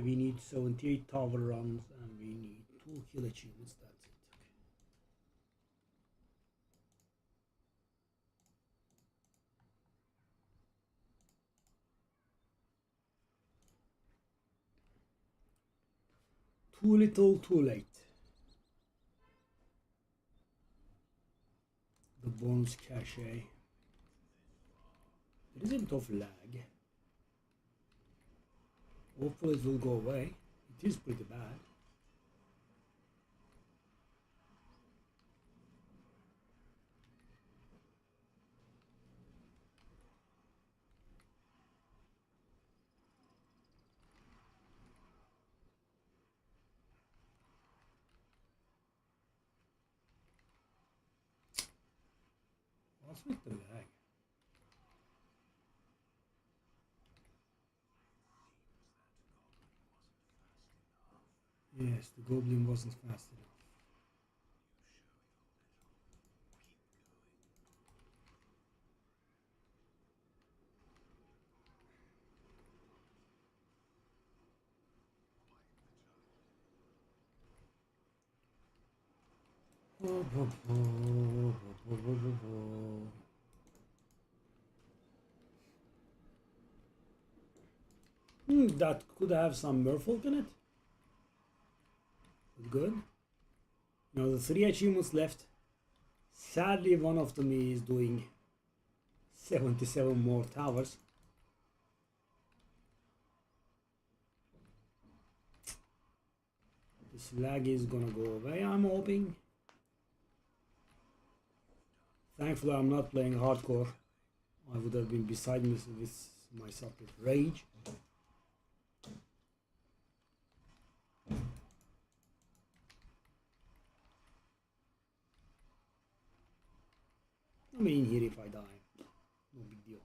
Okay, we need 78 tower runs and we need 2 kill achievements. That's it. Okay. Too little, too late. The bonus cache. There is a bit of lag. Hopefully it will go away. It is pretty bad. What's with the lag? Yes, the goblin wasn't fast enough. That could have some merfolk in it. Good. Now the 3 achievements left. Sadly, one of them is doing 77 more towers. This lag is gonna go away, I'm hoping. Thankfully, I'm not playing hardcore. I would have been beside myself with rage. I'm in here if I die. No big deal.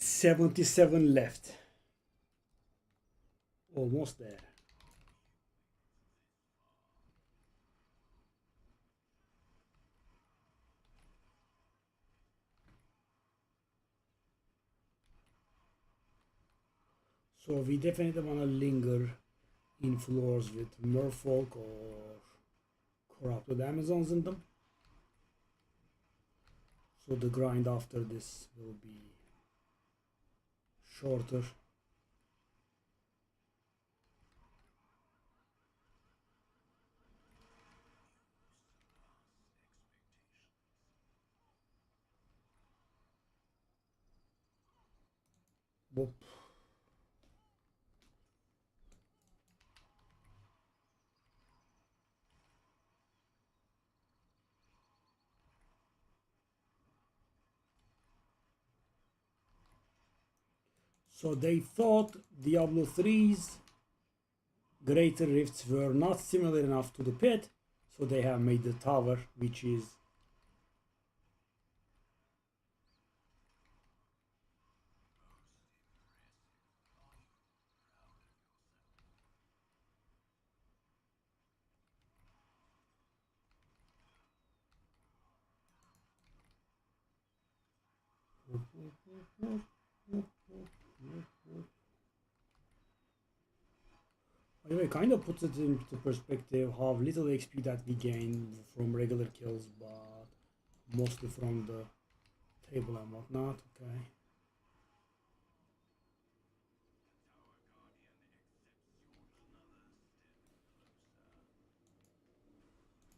$77 left. Almost there. So we definitely want to linger in floors with merfolk or corrupted Amazons in them. So the grind after this will be shorter. Whoop. So they thought Diablo 3's greater rifts were not similar enough to the pit, so they have made the tower, which is anyway, kind of puts it into perspective how little XP that we gain from regular kills, but mostly from the table and whatnot. Okay.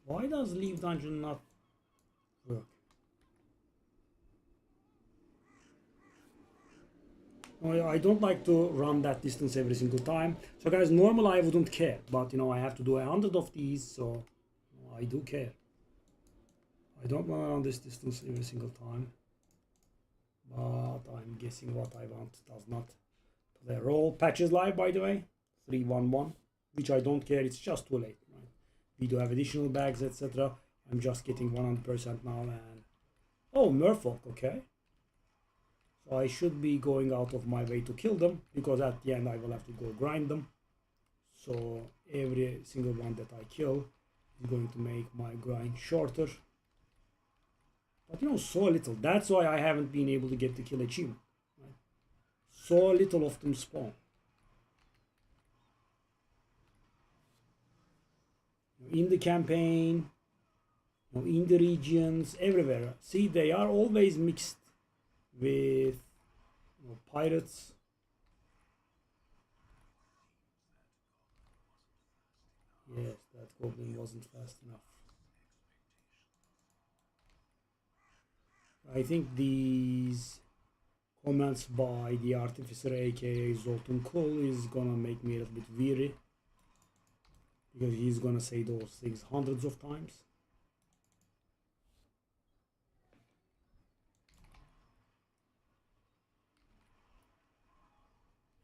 Why does leave dungeon not work? I don't like to run that distance every single time. So guys, normally I wouldn't care, but you know I have to do 100 of these, so I do care. I don't want to run this distance every single time, but I'm guessing what I want does not play a role. Patch is live, by the way, 311, which I don't care, it's just too late. Right? We do have additional bags, etc. I'm just getting 100% now, and oh, Merfolk, okay. So I should be going out of my way to kill them, because at the end I will have to go grind them. So every single one that I kill is going to make my grind shorter. But you know, so little. That's why I haven't been able to get the kill achievement. Right? So little of them spawn. In the campaign, in the regions, everywhere. See, they are always mixed with pirates. Yes, that goblin wasn't fast enough. I think these comments by the artificer, aka Zoltan Kul, is gonna make me a little bit weary, because he's gonna say those things hundreds of times.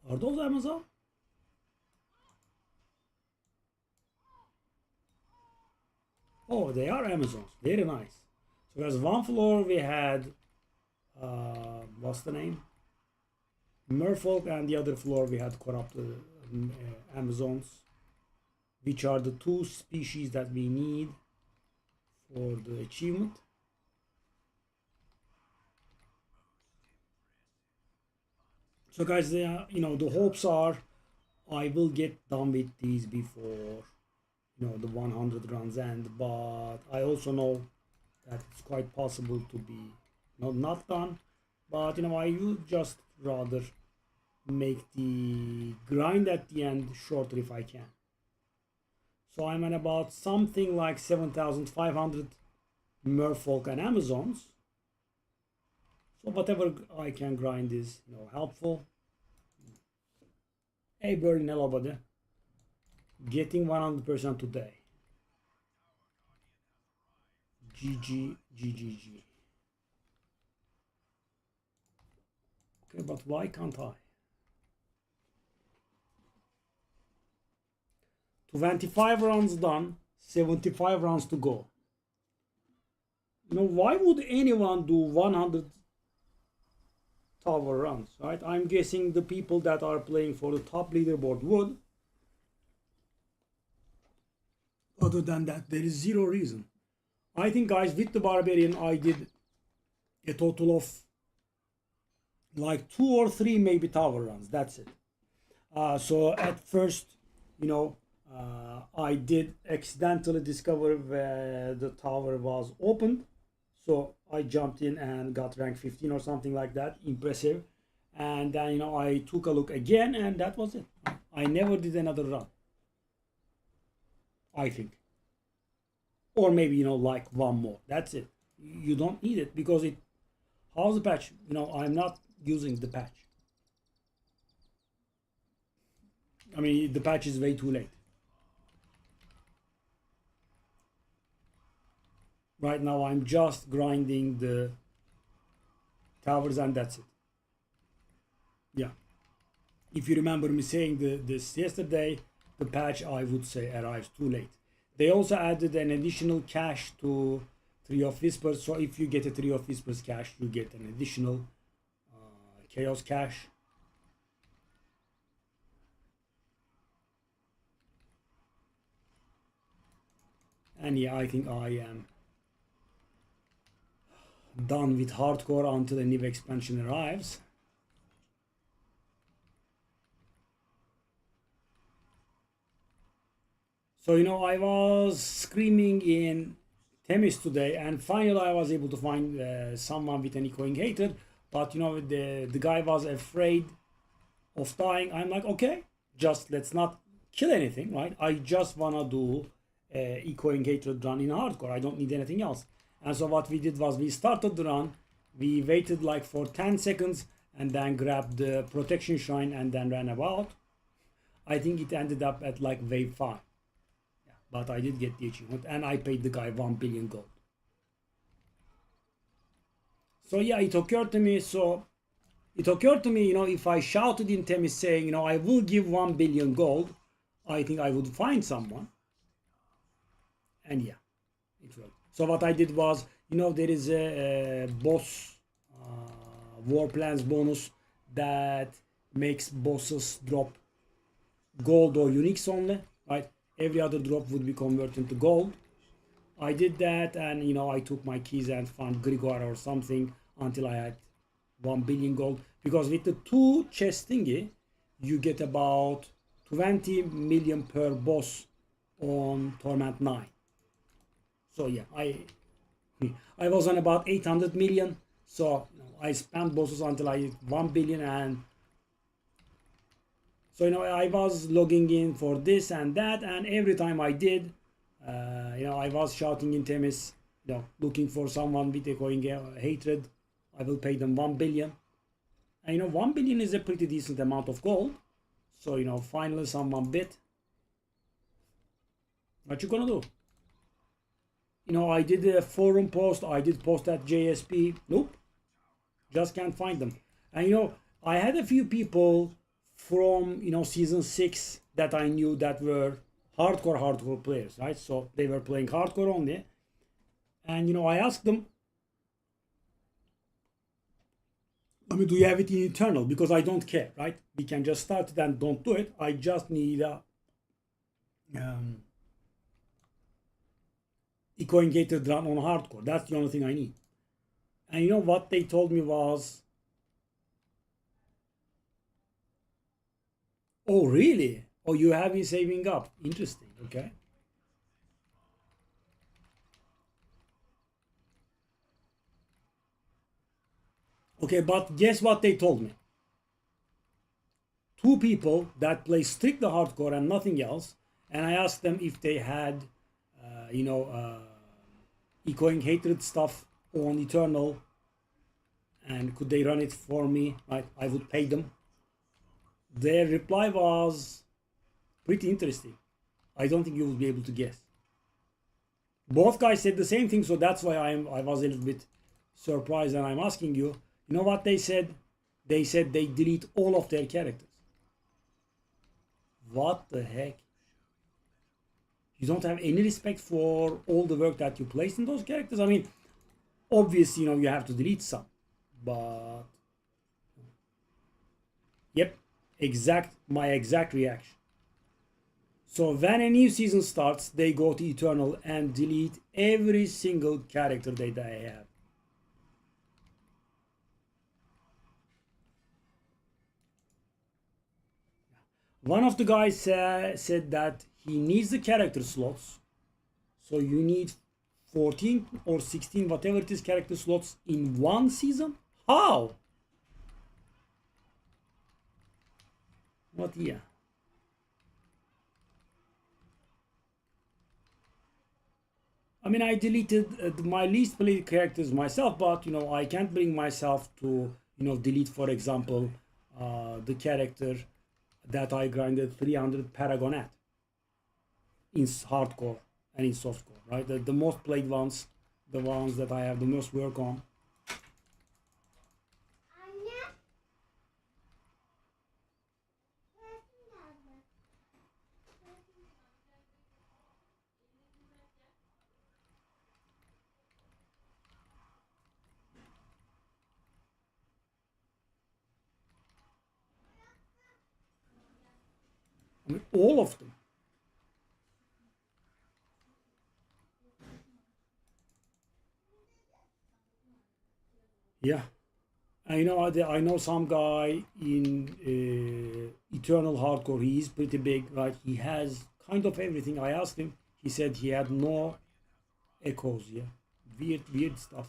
Are those Amazon? Oh, they are Amazons. Very nice. So there's one floor we had, what's the name? Merfolk, and the other floor we had corrupted Amazons, which are the two species that we need for the achievement. So guys, the hopes are I will get done with these before the 100 runs end, but I also know that it's quite possible to be not done. But I would just rather make the grind at the end shorter if I can. So I'm at about something like 7,500 Merfolk and Amazons. So whatever I can grind is helpful. Hey Berlin, hello buddy. Getting 100% today. GG, GGG. Okay, but why can't I? 25 rounds done, 75 rounds to go. Why would anyone do 100 tower runs, right? I'm guessing the people that are playing for the top leaderboard would. Other than that, there is zero reason. I think, guys, with the Barbarian, I did a total of like 2 or 3 maybe tower runs. That's it. So at first, I did accidentally discover where the tower was opened. So I jumped in and got rank 15 or something like that. Impressive. And then, I took a look again, and that was it. I never did another run, I think. Or maybe, like one more. That's it. You don't need it, because how's the patch? I'm not using the patch. I mean, the patch is way too late. Right now, I'm just grinding the towers, and that's it. Yeah. If you remember me saying this yesterday, the patch, I would say, arrives too late. They also added an additional cache to Tree of Whispers. So if you get a Tree of Whispers cache, you get an additional Chaos cache. And yeah, I think I am done with hardcore until a new expansion arrives. So I was screaming in Themis today, and finally I was able to find someone with an echoing hater. But the guy was afraid of dying. I'm like, okay, just let's not kill anything, right? I just wanna do echoing hatred run in hardcore. I don't need anything else. And so what we did was we started the run, we waited like for 10 seconds, and then grabbed the protection shrine and then ran about. I think it ended up at like wave 5. Yeah. but I did get the achievement, and I paid the guy 1 billion gold. So yeah, it occurred to me. If I shouted in Temis saying, I will give 1 billion gold, I think I would find someone. And yeah, it worked. So what I did was, there is a boss war plans bonus that makes bosses drop gold or uniques only, right? Every other drop would be converted into gold. I did that, and I took my keys and found Grigor or something until I had 1 billion gold. Because with the 2 chest thingy, you get about 20 million per boss on Torment 9. So yeah, I was on about 800 million. So I spent bosses until I hit 1 billion, and so I was logging in for this and that, and every time I did, I was shouting in Temis, looking for someone with echoing hatred. I will pay them 1 billion. And 1 billion is a pretty decent amount of gold. So finally someone bit. What you gonna do? I did a forum post. I did post at JSP. Nope. Just can't find them. And I had a few people from season 6 that I knew that were hardcore players, right? So they were playing hardcore only. And I asked them, do you have it in Eternal? Because I don't care, right? We can just start it and don't do it. I just need a echoing gated run on hardcore. That's the only thing I need. And what they told me was, oh really? Oh, you have been saving up. Interesting. Okay. Okay, but guess what they told me? 2 people that play strict the hardcore and nothing else, and I asked them if they had, echoing hatred stuff on Eternal, and could they run it for me? Right, I would pay them. Their reply was pretty interesting. I don't think you will be able to guess. Both guys said the same thing, so that's why I was a little bit surprised, and I'm asking you. You know what they said? They said they delete all of their characters. What the heck? You don't have any respect for all the work that you placed in those characters? I mean, obviously, you have to delete some. But yep, my exact reaction. So when a new season starts, they go to Eternal and delete every single character that they have. One of the guys said that he needs the character slots. So you need 14 or 16, whatever it is, character slots in one season? How? What year? I mean, I deleted my least played characters myself, but I can't bring myself to delete, for example, the character that I grinded 300 Paragon at in hardcore and in softcore, right? The most played ones, the ones that I have the most work on. I mean, all of them. Yeah. I know some guy in Eternal Hardcore. He is pretty big, right? He has kind of everything. I asked him. He said he had no echoes. Yeah, weird stuff.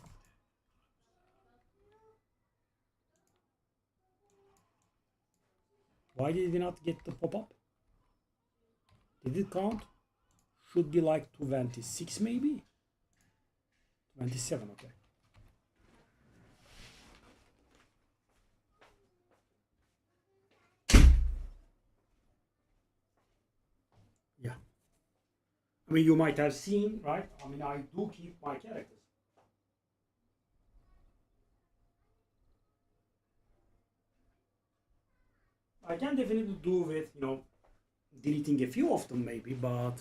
Why did he not get the pop up? Did it count? Should be like 26 maybe. 27. Okay. I mean, you might have seen, right? I mean, I do keep my characters. I can definitely do with, deleting a few of them maybe, but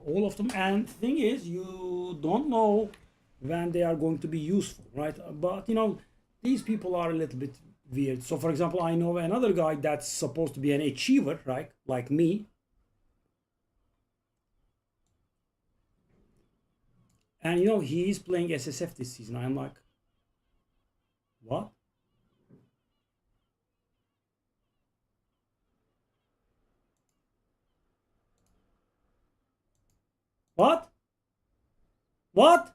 all of them. And thing is, you don't know when they are going to be useful, right? But these people are a little bit weird. So, for example, I know another guy that's supposed to be an achiever, right? Like me, and he is playing SSF this season. I'm like, what? What? What?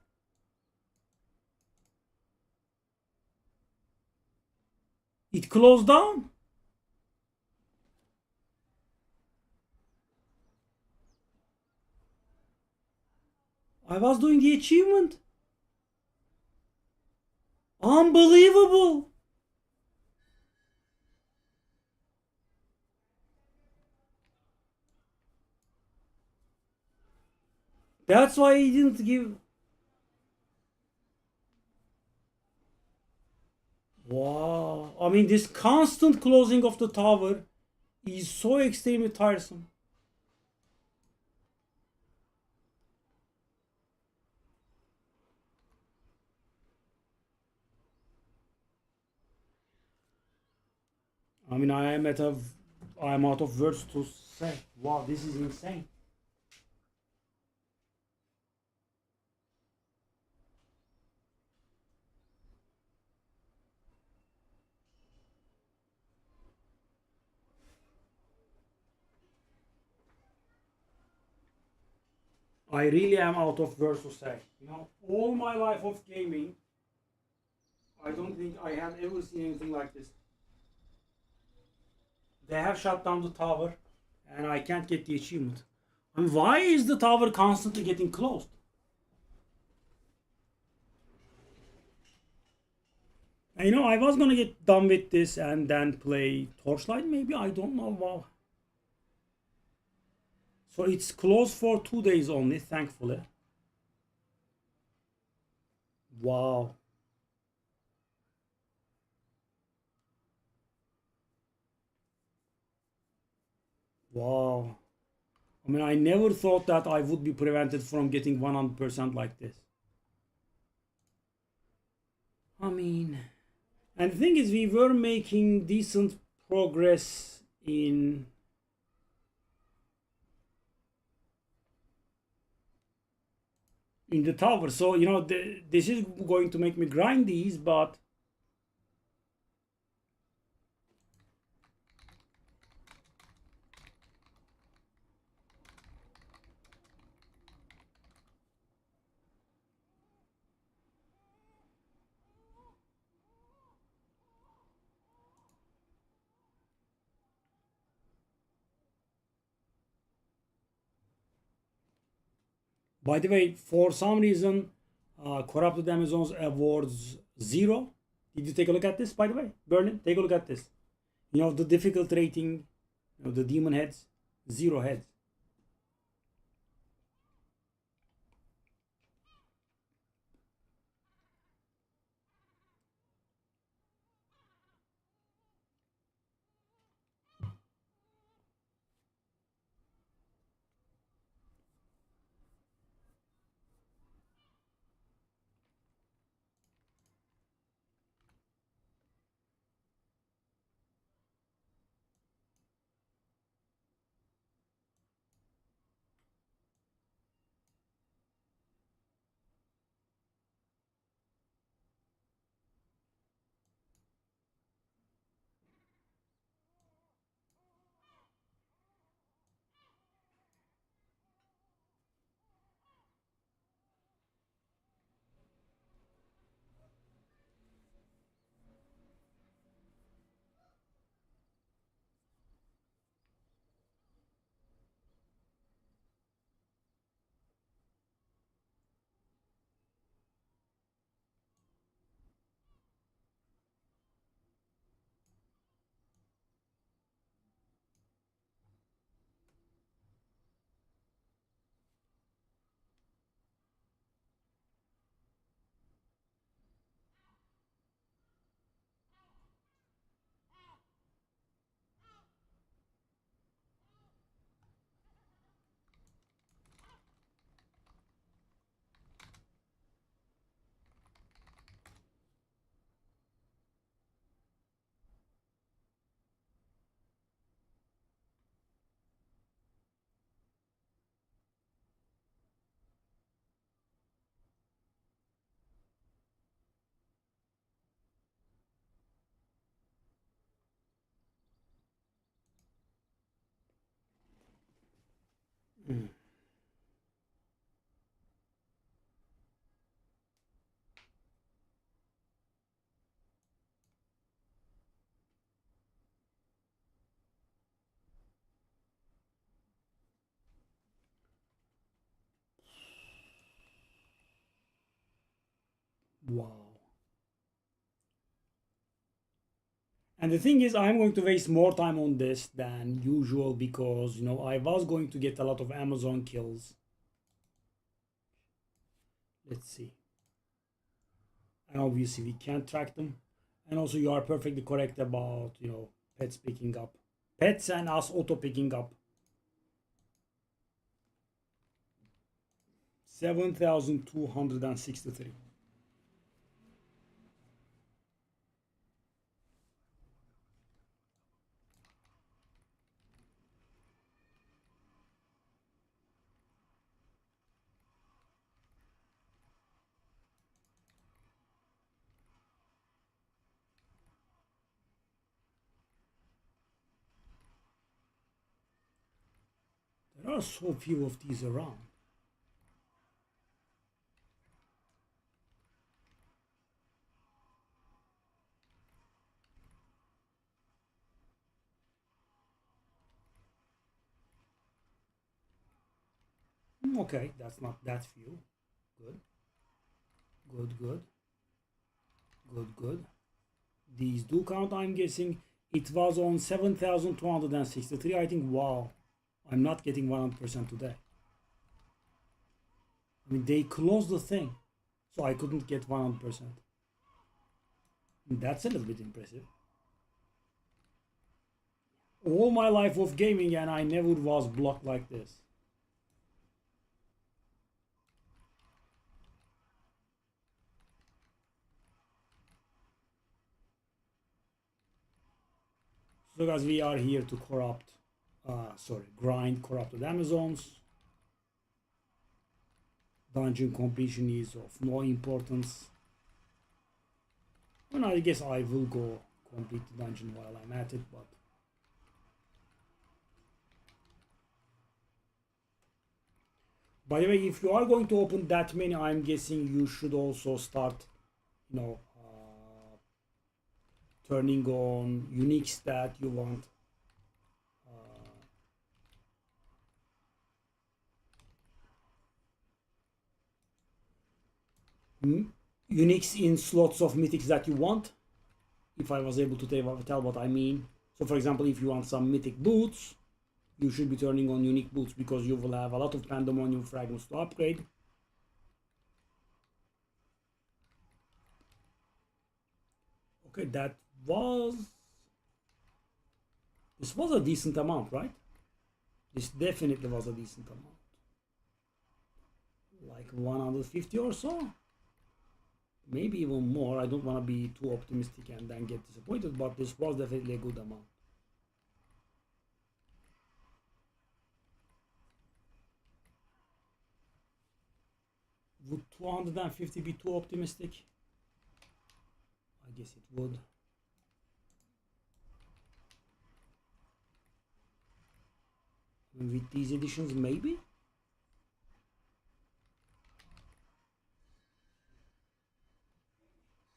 It closed down? I was doing the achievement. Unbelievable. That's why he didn't give. Wow. I mean, this constant closing of the tower is so extremely tiresome. I mean, I'm out of words to say. Wow, this is insane. I really am out of words to say. All my life of gaming, I don't think I have ever seen anything like this. They have shut down the tower, and I can't get the achievement. I mean, why is the tower constantly getting closed? And, I was gonna get done with this and then play Torchlight, maybe. I don't know. Wow. So it's closed for 2 days only, thankfully. Wow. Wow. I mean, I never thought that I would be prevented from getting 100% like this. I mean, and the thing is, we were making decent progress in the tower. So this is going to make me grind these, but by the way, for some reason, Corrupted Amazons awards 0. Did you take a look at this, by the way? Berlin, take a look at this. The difficult rating, the demon heads, 0 heads. Mm. Wow. And the thing is, I'm going to waste more time on this than usual because, you know, I was going to get a lot of Amazon kills. Let's see. And obviously we can't track them. And also you are perfectly correct about, you know, pets picking up. Pets and us auto picking up. 7,263. There are so few of these around. Okay, that's not that few. Good, good, good, good, good. These do count, I'm guessing. It was on 7,263. I think, wow, I'm not getting 100% today. I mean, they closed the thing, so I couldn't get 100%. That's a little bit impressive. All my life of gaming, and I never was blocked like this. So guys, we are here to grind corrupted Amazons. Dungeon completion is of no importance. And I guess I will go complete the dungeon while I'm at it, but by the way, if you are going to open that many, I'm guessing you should also start, you know, turning on unique stat you want. Uniques in slots of mythics that you want. If I was able to tell what I mean. So for example, if you want some mythic boots, you should be turning on unique boots because you will have a lot of pandemonium fragments to upgrade. Okay, this was a decent amount, right? This definitely was a decent amount. Like 150 or so. Maybe even more. I don't want to be too optimistic and then get disappointed, but this was definitely a good amount. Would 250 be too optimistic? I guess it would. With these editions, maybe?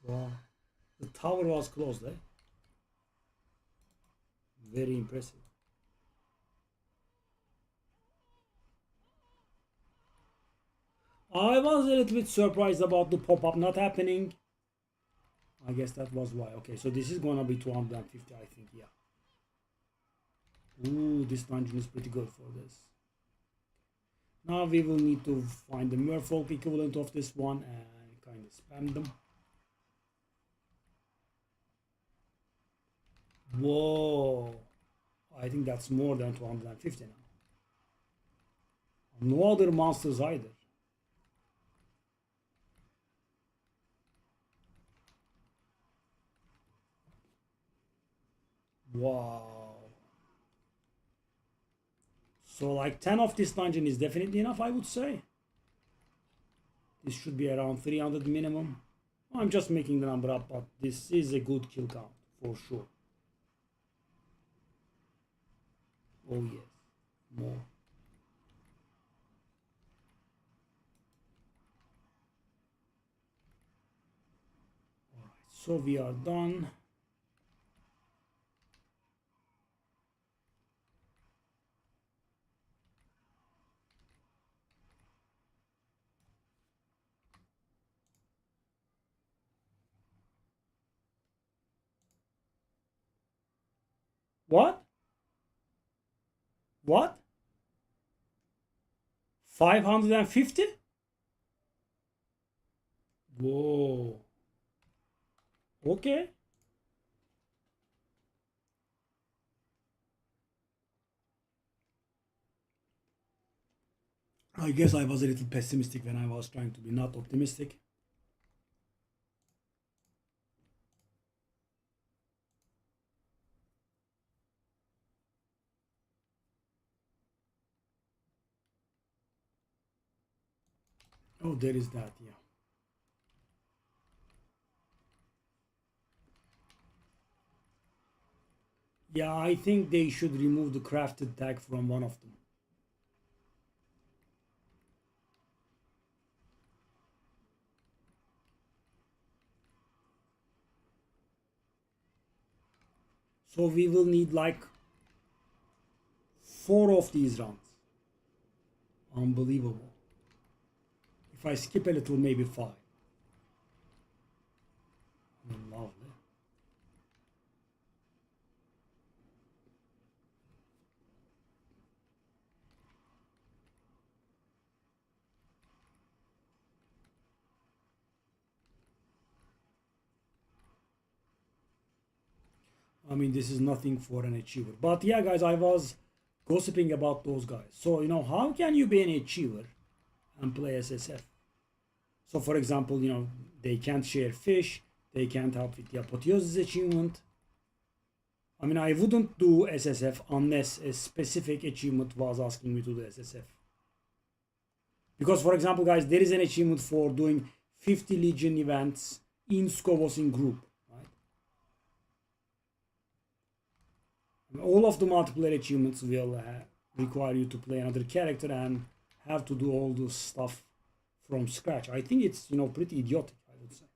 Wow. The tower was closed, eh? Very impressive. I was a little bit surprised about the pop-up not happening. I guess that was why. Okay, so this is gonna be 250, I think, yeah. Ooh, this dungeon is pretty good for this. Now we will need to find the merfolk equivalent of this one and kind of spam them. Whoa, I think that's more than 250 now. No other monsters either. Wow. So like 10 of this dungeon is definitely enough, I would say. This should be around 300 minimum. I'm just making the number up, but this is a good kill count for sure. Oh yes, more. So we are done. What? What? 550? Whoa. Okay. I guess I was a little pessimistic when I was trying to be not optimistic. Oh, there is that, yeah. Yeah, I think they should remove the crafted tag from one of them. So we will need like 4 of these rounds. Unbelievable. If I skip a little, maybe 5. Lovely. I mean, this is nothing for an achiever. But yeah, guys, I was gossiping about those guys. So, how can you be an achiever and play SSF? So, for example, they can't share fish, they can't help with the apotheosis achievement. I mean, I wouldn't do SSF unless a specific achievement was asking me to do SSF. Because, for example, guys, there is an achievement for doing 50 Legion events in Scovos in group. All of the multiplayer achievements will require you to play another character and have to do all this stuff from scratch. I think it's pretty idiotic, I would say.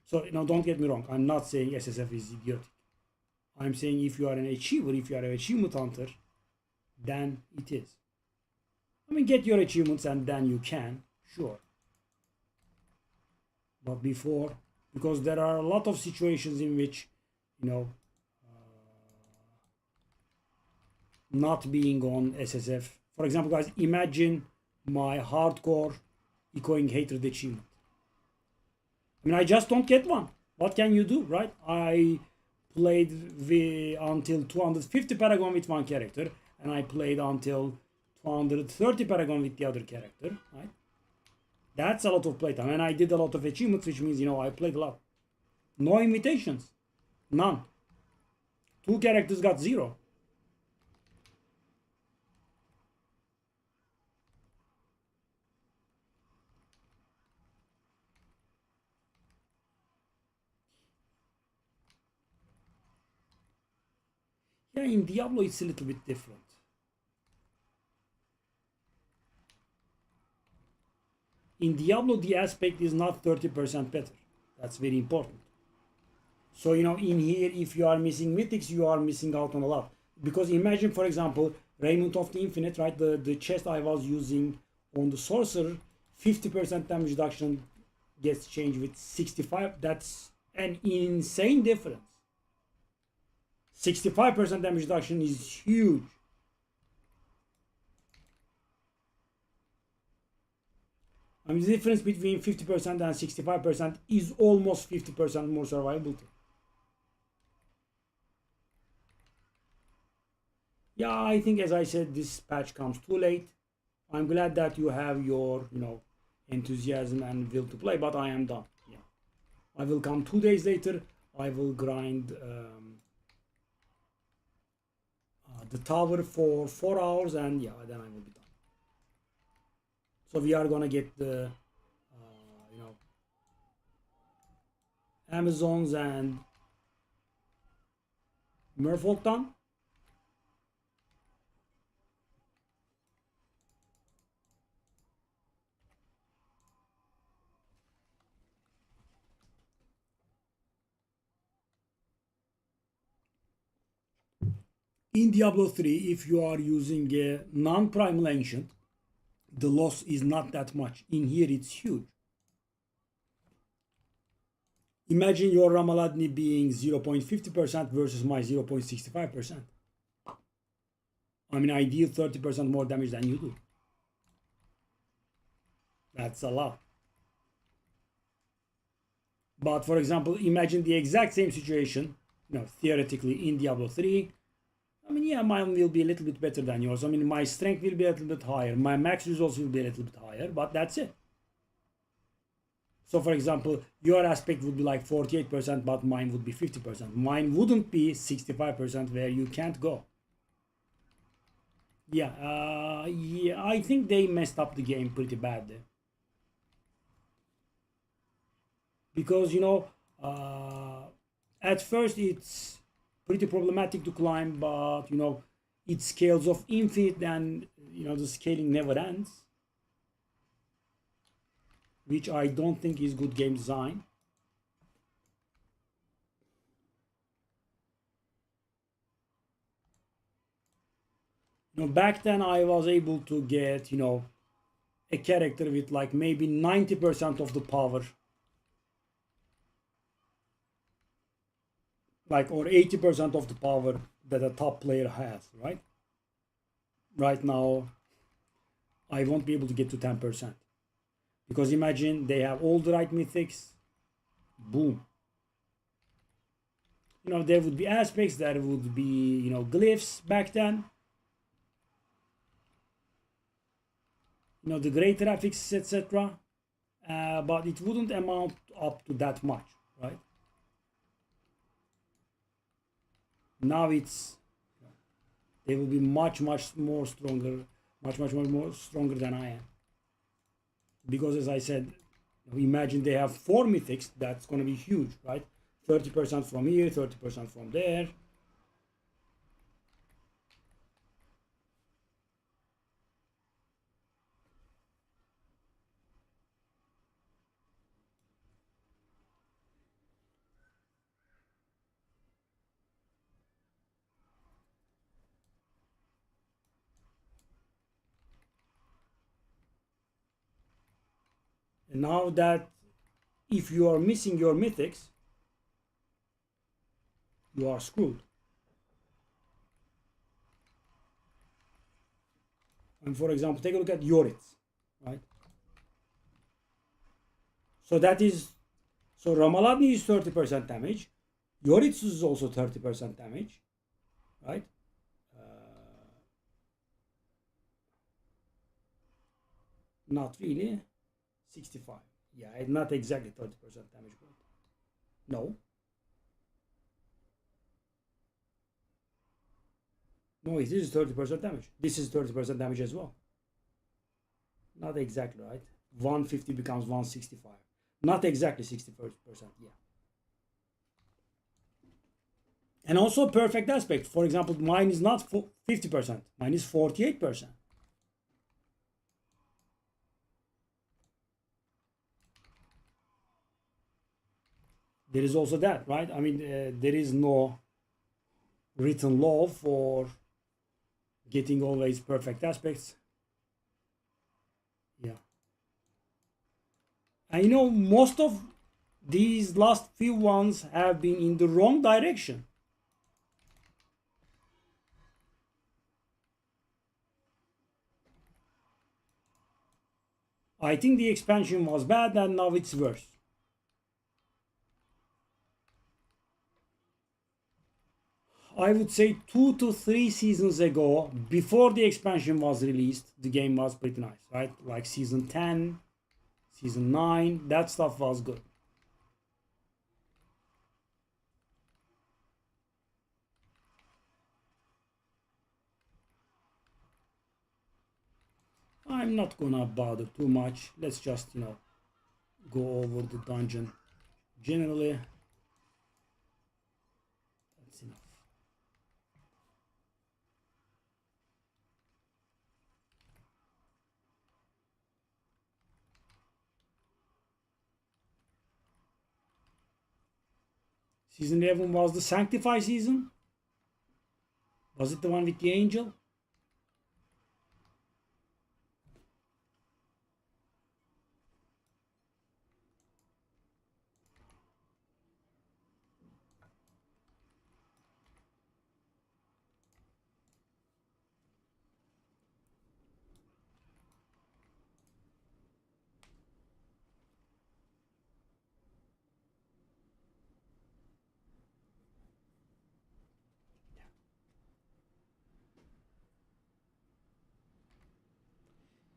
So don't get me wrong. I'm not saying SSF is idiotic. I'm saying if you are an achiever, if you are an achievement hunter, then it is. I mean, get your achievements and then you can, sure. But before, because there are a lot of situations in which not being on SSF. For example, guys, imagine my hardcore echoing hatred achievement. I mean, I just don't get one. What can you do, right? I played until 250 Paragon with one character, and I played until 230 Paragon with the other character, right? That's a lot of playtime, and I did a lot of achievements, which means, I played a lot. No invitations. None. 2 characters got 0. Yeah, in Diablo it's a little bit different. In Diablo the aspect is not 30% better. That's very important. So in here, if you are missing mythics, you are missing out on a lot. Because imagine, for example, Raiment of the Infinite, right? The chest I was using on the sorcerer, 50% damage reduction gets changed with 65. That's an insane difference. 65% damage reduction is huge. I mean, the difference between 50% and 65% is almost 50% more survivability. Yeah, I think, as I said, this patch comes too late. I'm glad that you have your, enthusiasm and will to play, but I am done. Yeah, I will come 2 days later. I will grind the tower for 4 hours, and yeah, then I will be done. So we are gonna get the, Amazons and Merfolk done. In Diablo 3, if you are using a non-primal ancient, the loss is not that much. In here, it's huge. Imagine your Ramaladni being 0.50% versus my 0.65%. I mean, I deal 30% more damage than you do. That's a lot. But for example, imagine the exact same situation, theoretically in Diablo 3. I mean, yeah, mine will be a little bit better than yours. I mean, my strength will be a little bit higher. My max results will be a little bit higher, but that's it. So for example, your aspect would be like 48%, but mine would be 50%. Mine wouldn't be 65% where you can't go. Yeah, I think they messed up the game pretty bad there. Because, at first it's pretty problematic to climb, but, it scales of infinite and, the scaling never ends. Which I don't think is good game design. Back then I was able to get, a character with like maybe 90% of the power. Like, or 80% of the power that a top player has, right? Right now, I won't be able to get to 10%. Because imagine they have all the right mythics. Boom. There would be aspects, there would be, glyphs back then. The great graphics, etc. But it wouldn't amount up to that much, right? Now they will be much more stronger, much more stronger than I am. Because as I said, imagine they have 4 mythics, that's going to be huge, right? 30% from here, 30% from there. And now that if you are missing your mythics, you are screwed. And for example, take a look at Yoritz, right? So Ramaladni is 30% damage. Yoritz is also 30% damage, right? Not really. 65. Yeah, not exactly 30% damage. No. No, it is 30% damage. This is 30% damage as well. Not exactly, right? 150 becomes 165. Not exactly 60%, yeah. And also perfect aspect. For example, mine is not 50%. Mine is 48%. There is also that, right? I mean, there is no written law for getting always perfect aspects. Yeah. I know most of these last few ones have been in the wrong direction. I think the expansion was bad and now it's worse. I would say 2 to 3 seasons ago, before the expansion was released, the game was pretty nice, right? Like season 10, season 9, that stuff was good. I'm not gonna bother too much. Let's just, go over the dungeon generally. That's enough. Season 11 was the Sanctify season. Was it the one with the angel?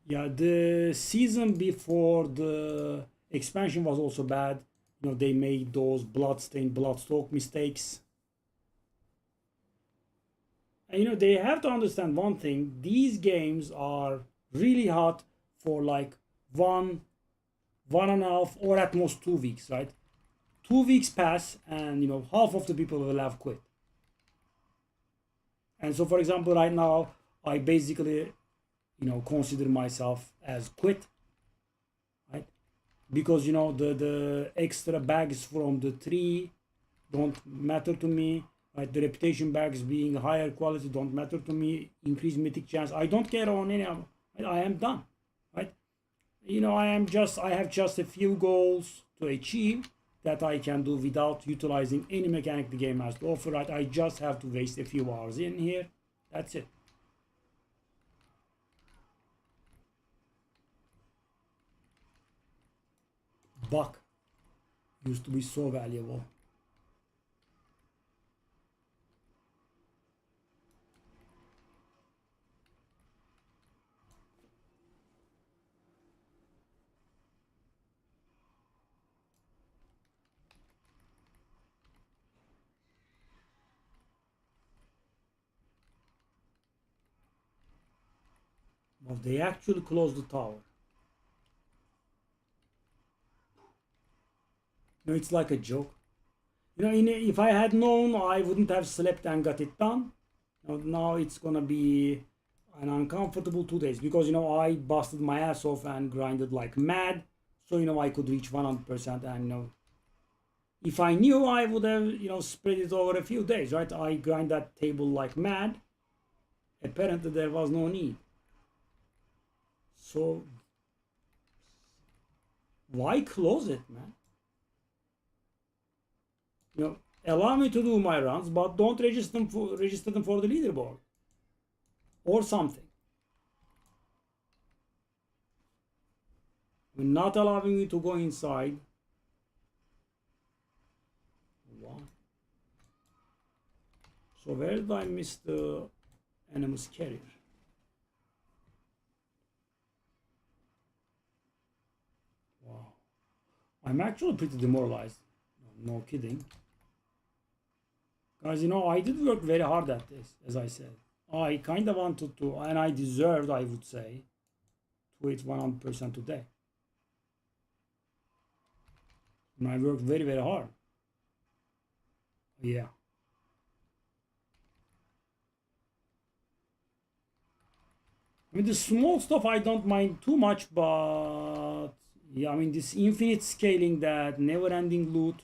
Yeah, the season before the expansion was also bad. You know, they made those bloodstained bloodstalk mistakes. And you know, they have to understand one thing. These games are really hot for like 1.5, or at most 2 weeks, right? 2 weeks pass and you know half of the people will have quit. And so for example, right now I basically consider myself as quit, right? Because you know the extra bags from the tree don't matter to me, right? The reputation bags being higher quality don't matter to me. Increased mythic chance, I don't care on any of them. Right? I am done, right? You know, I have just a few goals to achieve that I can do without utilizing any mechanic the game has to offer, right? I just have to waste a few hours in here. That's it. Buck used to be so valuable. But they actually closed the tower. You know, it's like a joke. You know, if I had known, I wouldn't have slept and got it done. You know, now it's gonna be an uncomfortable 2 days because you know I busted my ass off and grinded like mad, so you know I could reach 100%. And you know, if I knew, I would have spread it over a few days, right? I grind that table like mad. Apparently, there was no need. So why close it, man? You know, allow me to do my runs, but don't register them for the leaderboard or something. I mean, not allowing you to go inside. What? So where did I miss the enemy's carrier? Wow, I'm actually pretty demoralized. No kidding. Guys, you know, I did work very hard at this, as I said. I kind of wanted to, and I deserved, I would say, to hit 100% today. And I worked very, very hard. Yeah. I mean, the small stuff I don't mind too much, but yeah, I mean, this infinite scaling, that never-ending loot,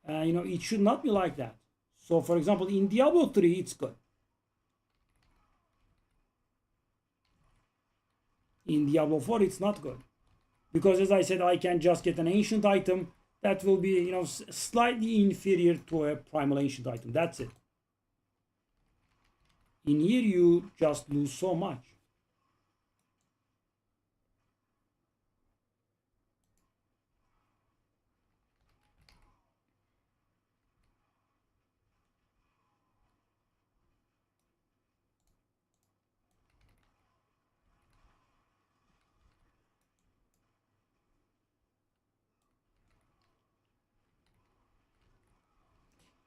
you know, it should not be like that. So, for example, in Diablo 3, it's good. In Diablo 4, it's not good. Because, as I said, I can just get an ancient item that will be, you know, slightly inferior to a primal ancient item. That's it. In here, you just lose so much.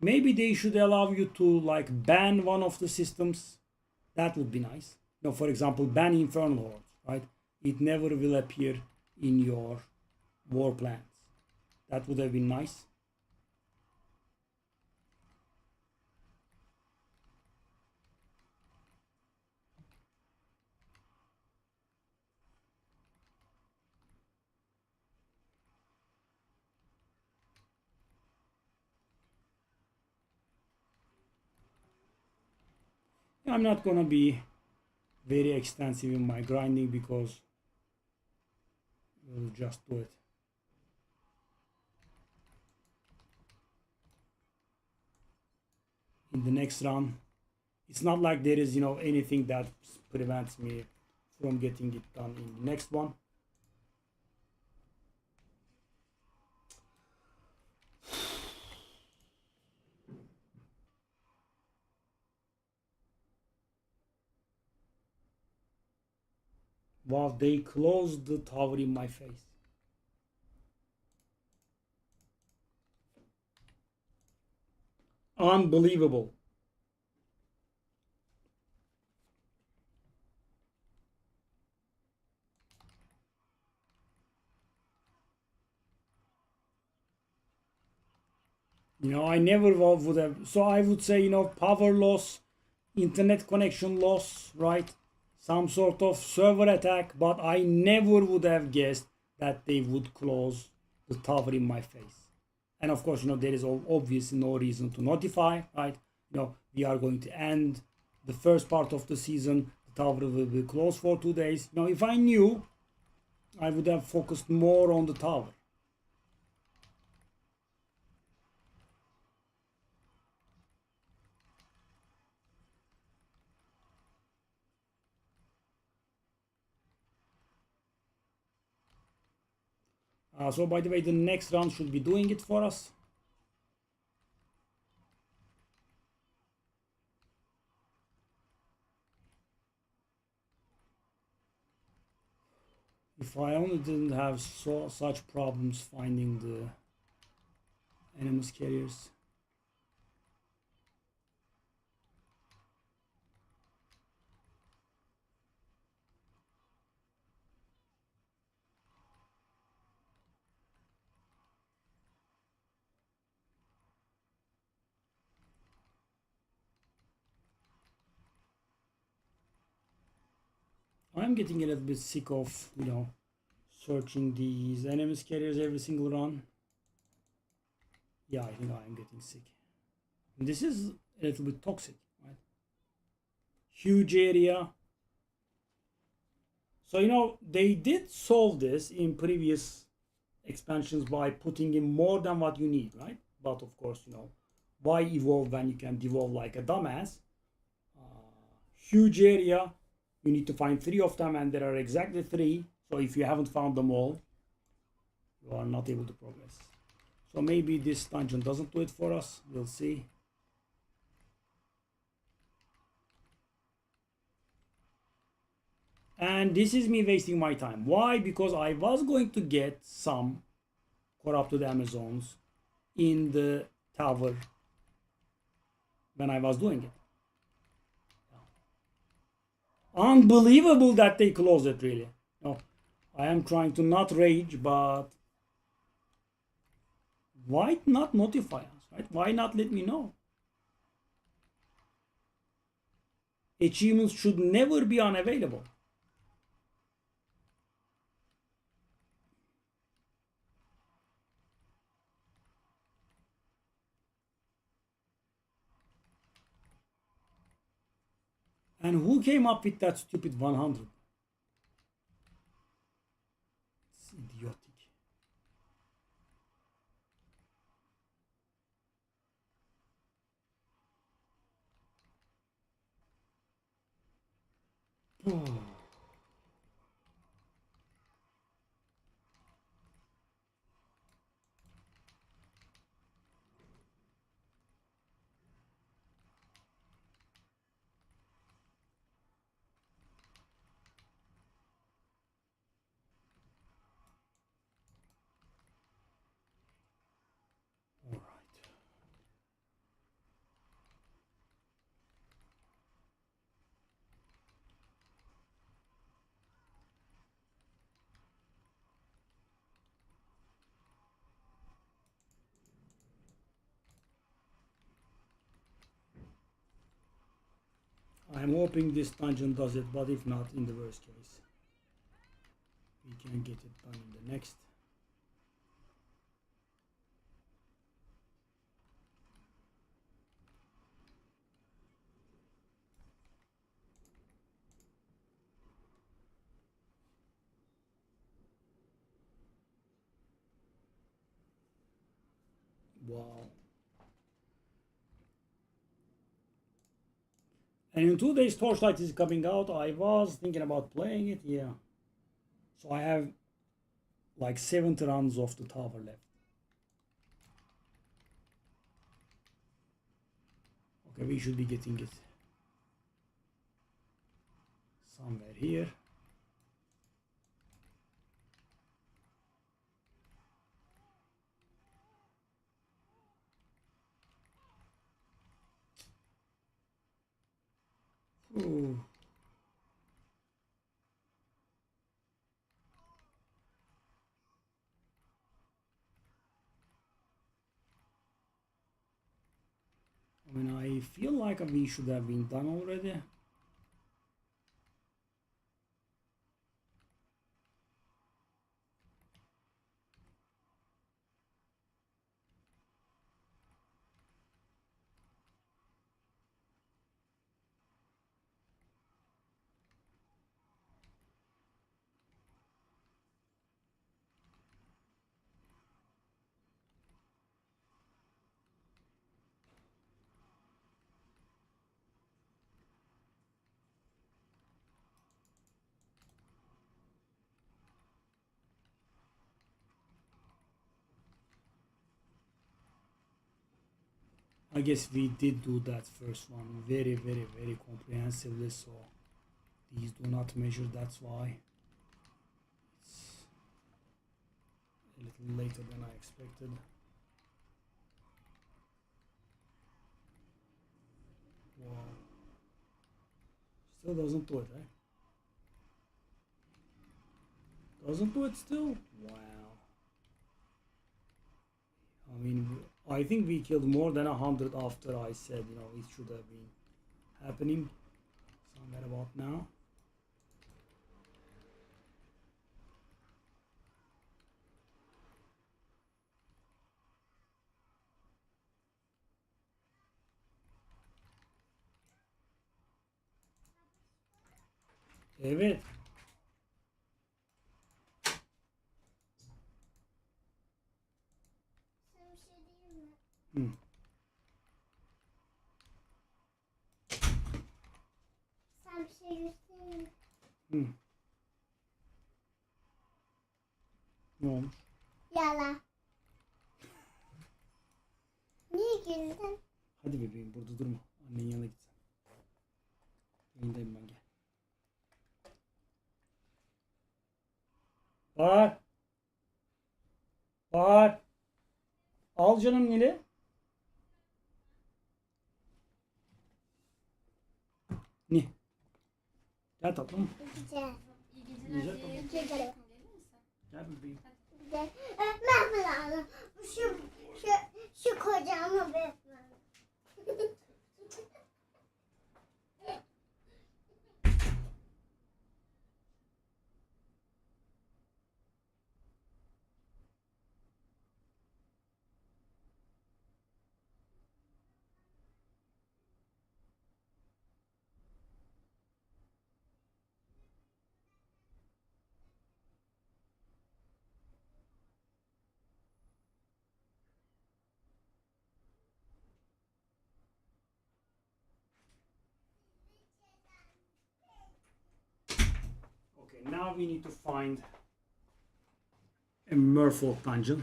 Maybe they should allow you to like ban one of the systems. That would be nice. You know, for example, ban Infernal Horde, right? It never will appear in your war plans. That would have been nice. I'm not gonna be very extensive in my grinding because we'll just do it. In the next run, it's not like there is anything that prevents me from getting it done in the next one. Wow, they closed the tower in my face. Unbelievable. I never would have. So I would say, power loss, internet connection loss, right? Some sort of server attack, but I never would have guessed that they would close the tower in my face. And of course, there is obviously no reason to notify, right? We are going to end the first part of the season. The tower will be closed for 2 days. If I knew, I would have focused more on the tower. So by the way, the next round should be doing it for us. If I only didn't have such problems finding the enemies carriers. I'm getting a little bit sick of, searching these enemies carriers every single run. Yeah, I think I'm getting sick. And this is a little bit toxic, right? Huge area. So, they did solve this in previous expansions by putting in more than what you need, right? But of course, why evolve when you can devolve like a dumbass? Huge area. You need to find 3 of them, and there are exactly 3. So if you haven't found them all, you are not able to progress. So maybe this dungeon doesn't do it for us. We'll see. And this is me wasting my time. Why? Because I was going to get some corrupted Amazons in the tower when I was doing it. Unbelievable that they closed it, really. No, I am trying to not rage, but why not notify us, right? Why not let me know? Achievements should never be unavailable. And who came up with that stupid 100? It's idiotic. All right. I'm hoping this dungeon does it, but if not, in the worst case, we can get it done in the next. Wow. And in 2 days, Torchlight is coming out. I was thinking about playing it, yeah. So I have like 70 runs of the tower left. Okay, we should be getting it somewhere here. Ooh. I mean, I feel like we should have been done already. I guess we did do that first one very, very, very comprehensively, so these do not measure, that's why it's a little later than I expected. Wow. Still doesn't do it, right? Doesn't do it still? Wow. I mean, I think we killed more than 100 after I said, you know, it should have been happening somewhere about now. Evet. Hı. Sen bir şey göstereyim. Hı. Ne olmuş? Yala. Niye güldün? Hadi bebeğim burada durma. Annenin yanına git sen. Yayındayım ben, gel. Bahar. Bahar. Al canım Nil'i. Ne? Gel tatlım. Güzel. Yiyecek tatlım. Güzel. Gel bebeğim. Güzel. Ben falan. Şu kocamı ben. Okay, now we need to find a merfolk dungeon.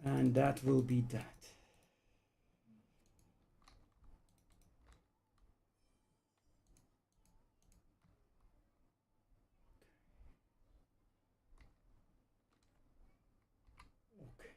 And that will be that. Okay.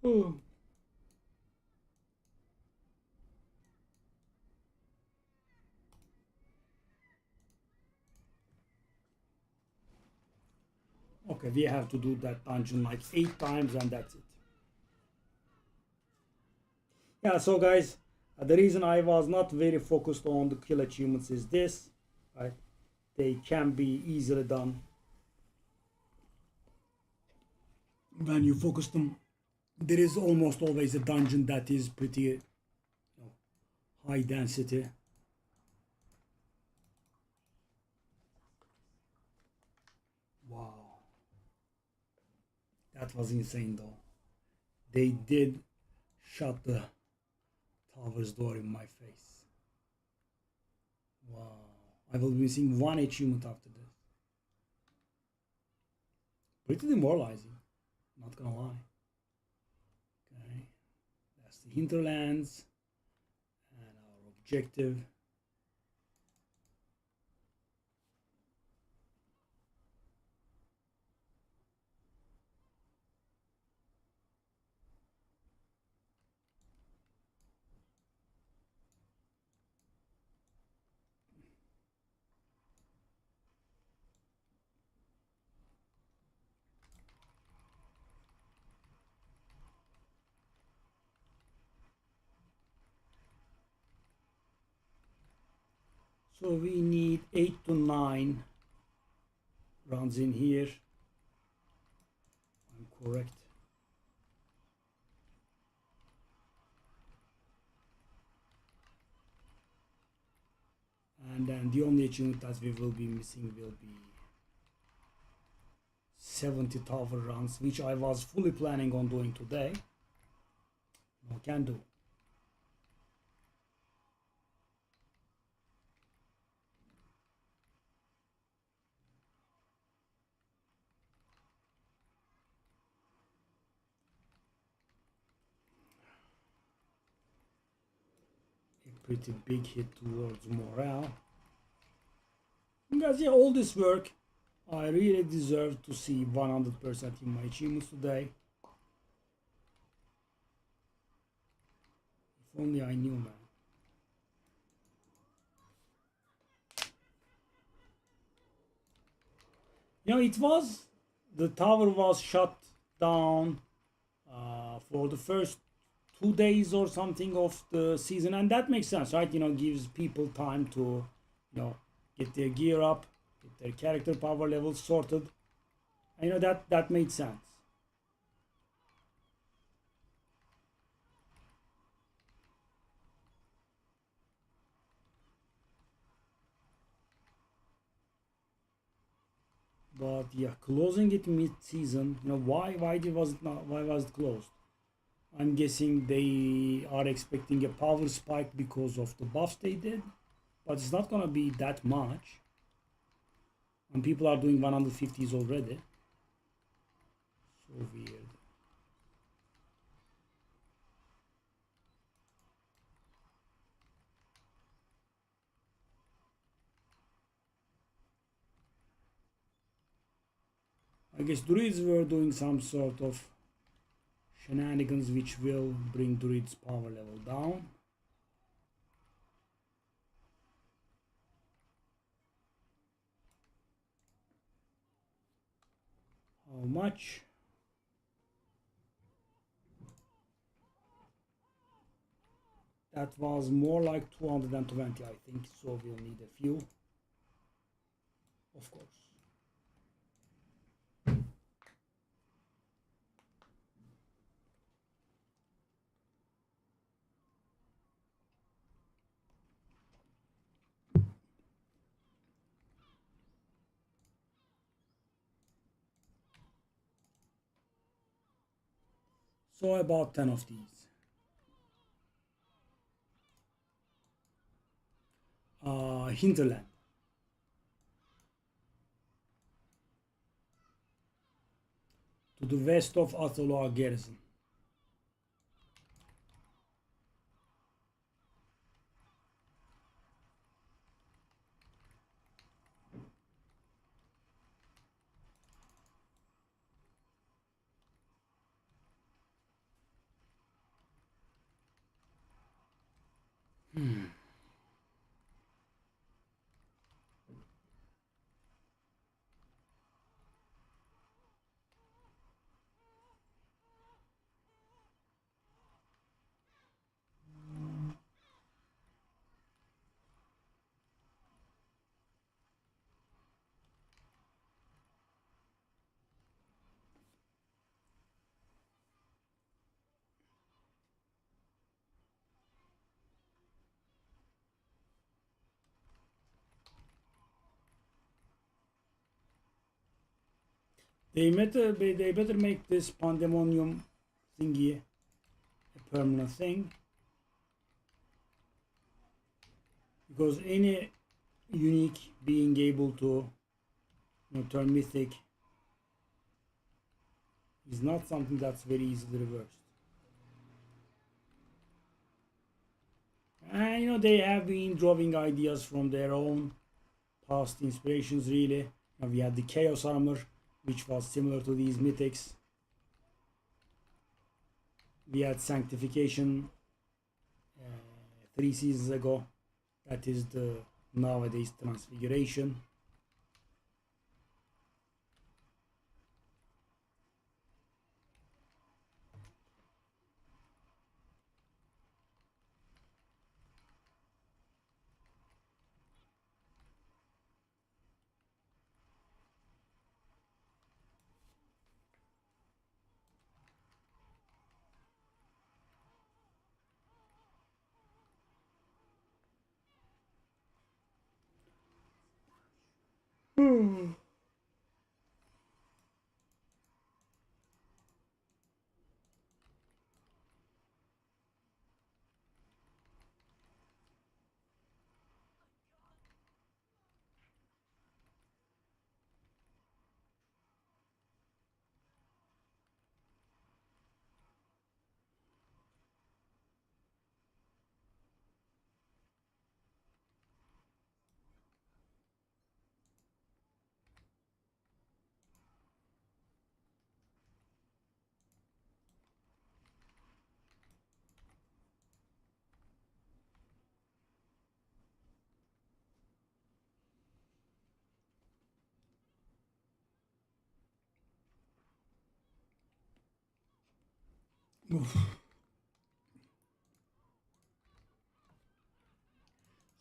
Oh. Okay, we have to do that dungeon like 8 times and that's it. Yeah, so guys, the reason I was not very focused on the kill achievements is this, right? They can be easily done when you focus them. There is almost always a dungeon that is pretty high density. Wow, that was insane though. They did shut the tower's door in my face. Wow, I will be missing one achievement after this. Pretty demoralizing, not gonna lie. Okay, that's the hinterlands and our objective. So we need 8 to 9 rounds in here. I'm correct. And then the only achievement that we will be missing will be 70 tower runs, which I was fully planning on doing today. No can do. A pretty big hit towards morale. Guys, yeah, all this work, I really deserve to see 100% in my achievements today. If only I knew, man. You know, the tower was shut down for the first 2 days or something of the season, and that makes sense, right? You know, gives people time to, get their gear up, get their character power levels sorted. And, that made sense. But yeah, closing it mid-season, why was it closed? I'm guessing they are expecting a power spike because of the buffs they did, but it's not gonna be that much. And people are doing 150s already. So weird. I guess druids were doing some sort of shenanigans which will bring druids power level down. How much? That was more like 220, I think, so we'll need a few. Of course. So about 10 of these. Hinterland. To the west of Ataloa Garrison. They better make this pandemonium thingy a permanent thing, because any unique being able to turn mythic is not something that's very easily reversed. And they have been drawing ideas from their own past inspirations, really. We had the Chaos Armor, which was similar to these mythics. We had Sanctification 3 seasons ago. That is the nowadays Transfiguration.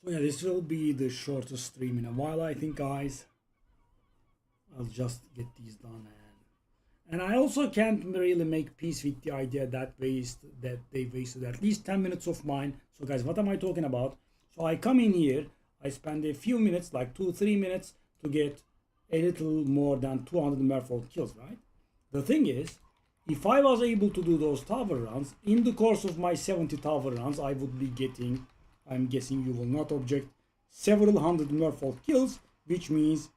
So yeah, this will be the shortest stream in a while, I think, guys. I'll just get these done, and I also can't really make peace with the idea that they wasted at least 10 minutes of mine. So guys, what am I talking about? So I come in here, I spend a few minutes, like 2-3 minutes, to get a little more than 200 merfolk kills, right? The thing is, if I was able to do those tower runs in the course of my 70 tower runs, I would be getting, I'm guessing you will not object, several hundred merfolk kills, which means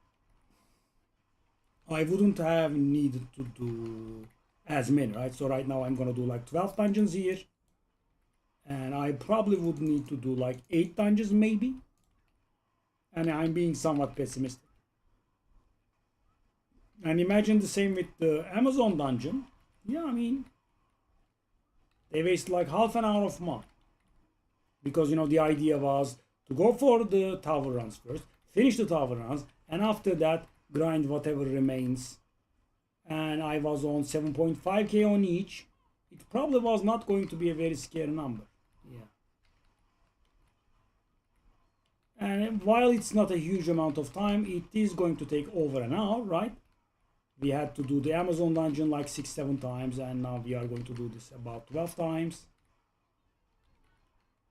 I wouldn't have needed to do as many, right? So right now I'm gonna do like 12 dungeons here, and I probably would need to do like 8 dungeons maybe, and I'm being somewhat pessimistic. And imagine the same with the Amazon dungeon. Yeah, I mean, they waste like half an hour of mine, because the idea was to go for the tower runs first, finish the tower runs, and after that grind whatever remains. And I was on 7.5k on each. It probably was not going to be a very scary number. Yeah. And while it's not a huge amount of time, it is going to take over an hour, right? We had to do the Amazon dungeon like 6-7 times, and now we are going to do this about 12 times.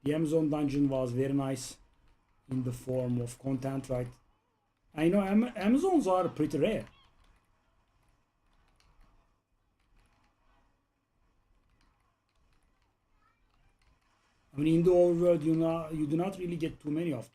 The Amazon dungeon was very nice in the form of content, right? I know Amazons are pretty rare. I mean, in the overworld, you do not really get too many of them.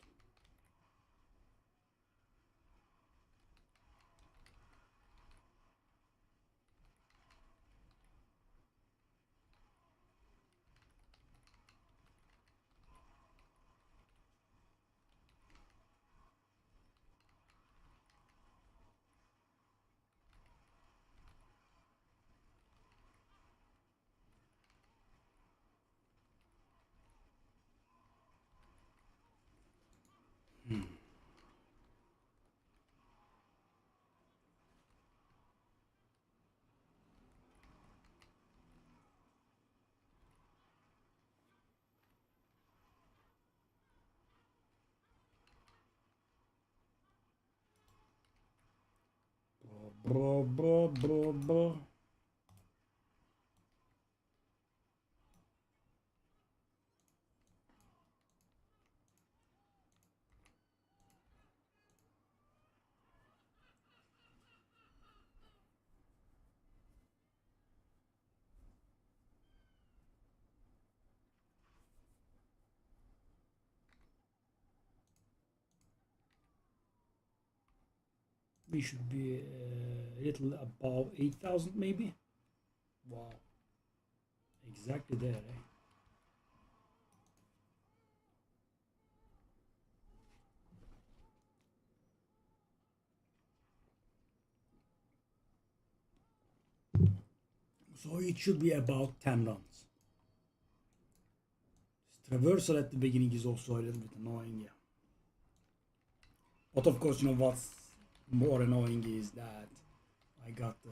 Bro, bro, bro, bro. We should be a little above 8,000 maybe. Wow. Exactly there, eh? So it should be about 10 runs. This traversal at the beginning is also a little bit annoying, yeah. But of course, you know what's more annoying is that I got the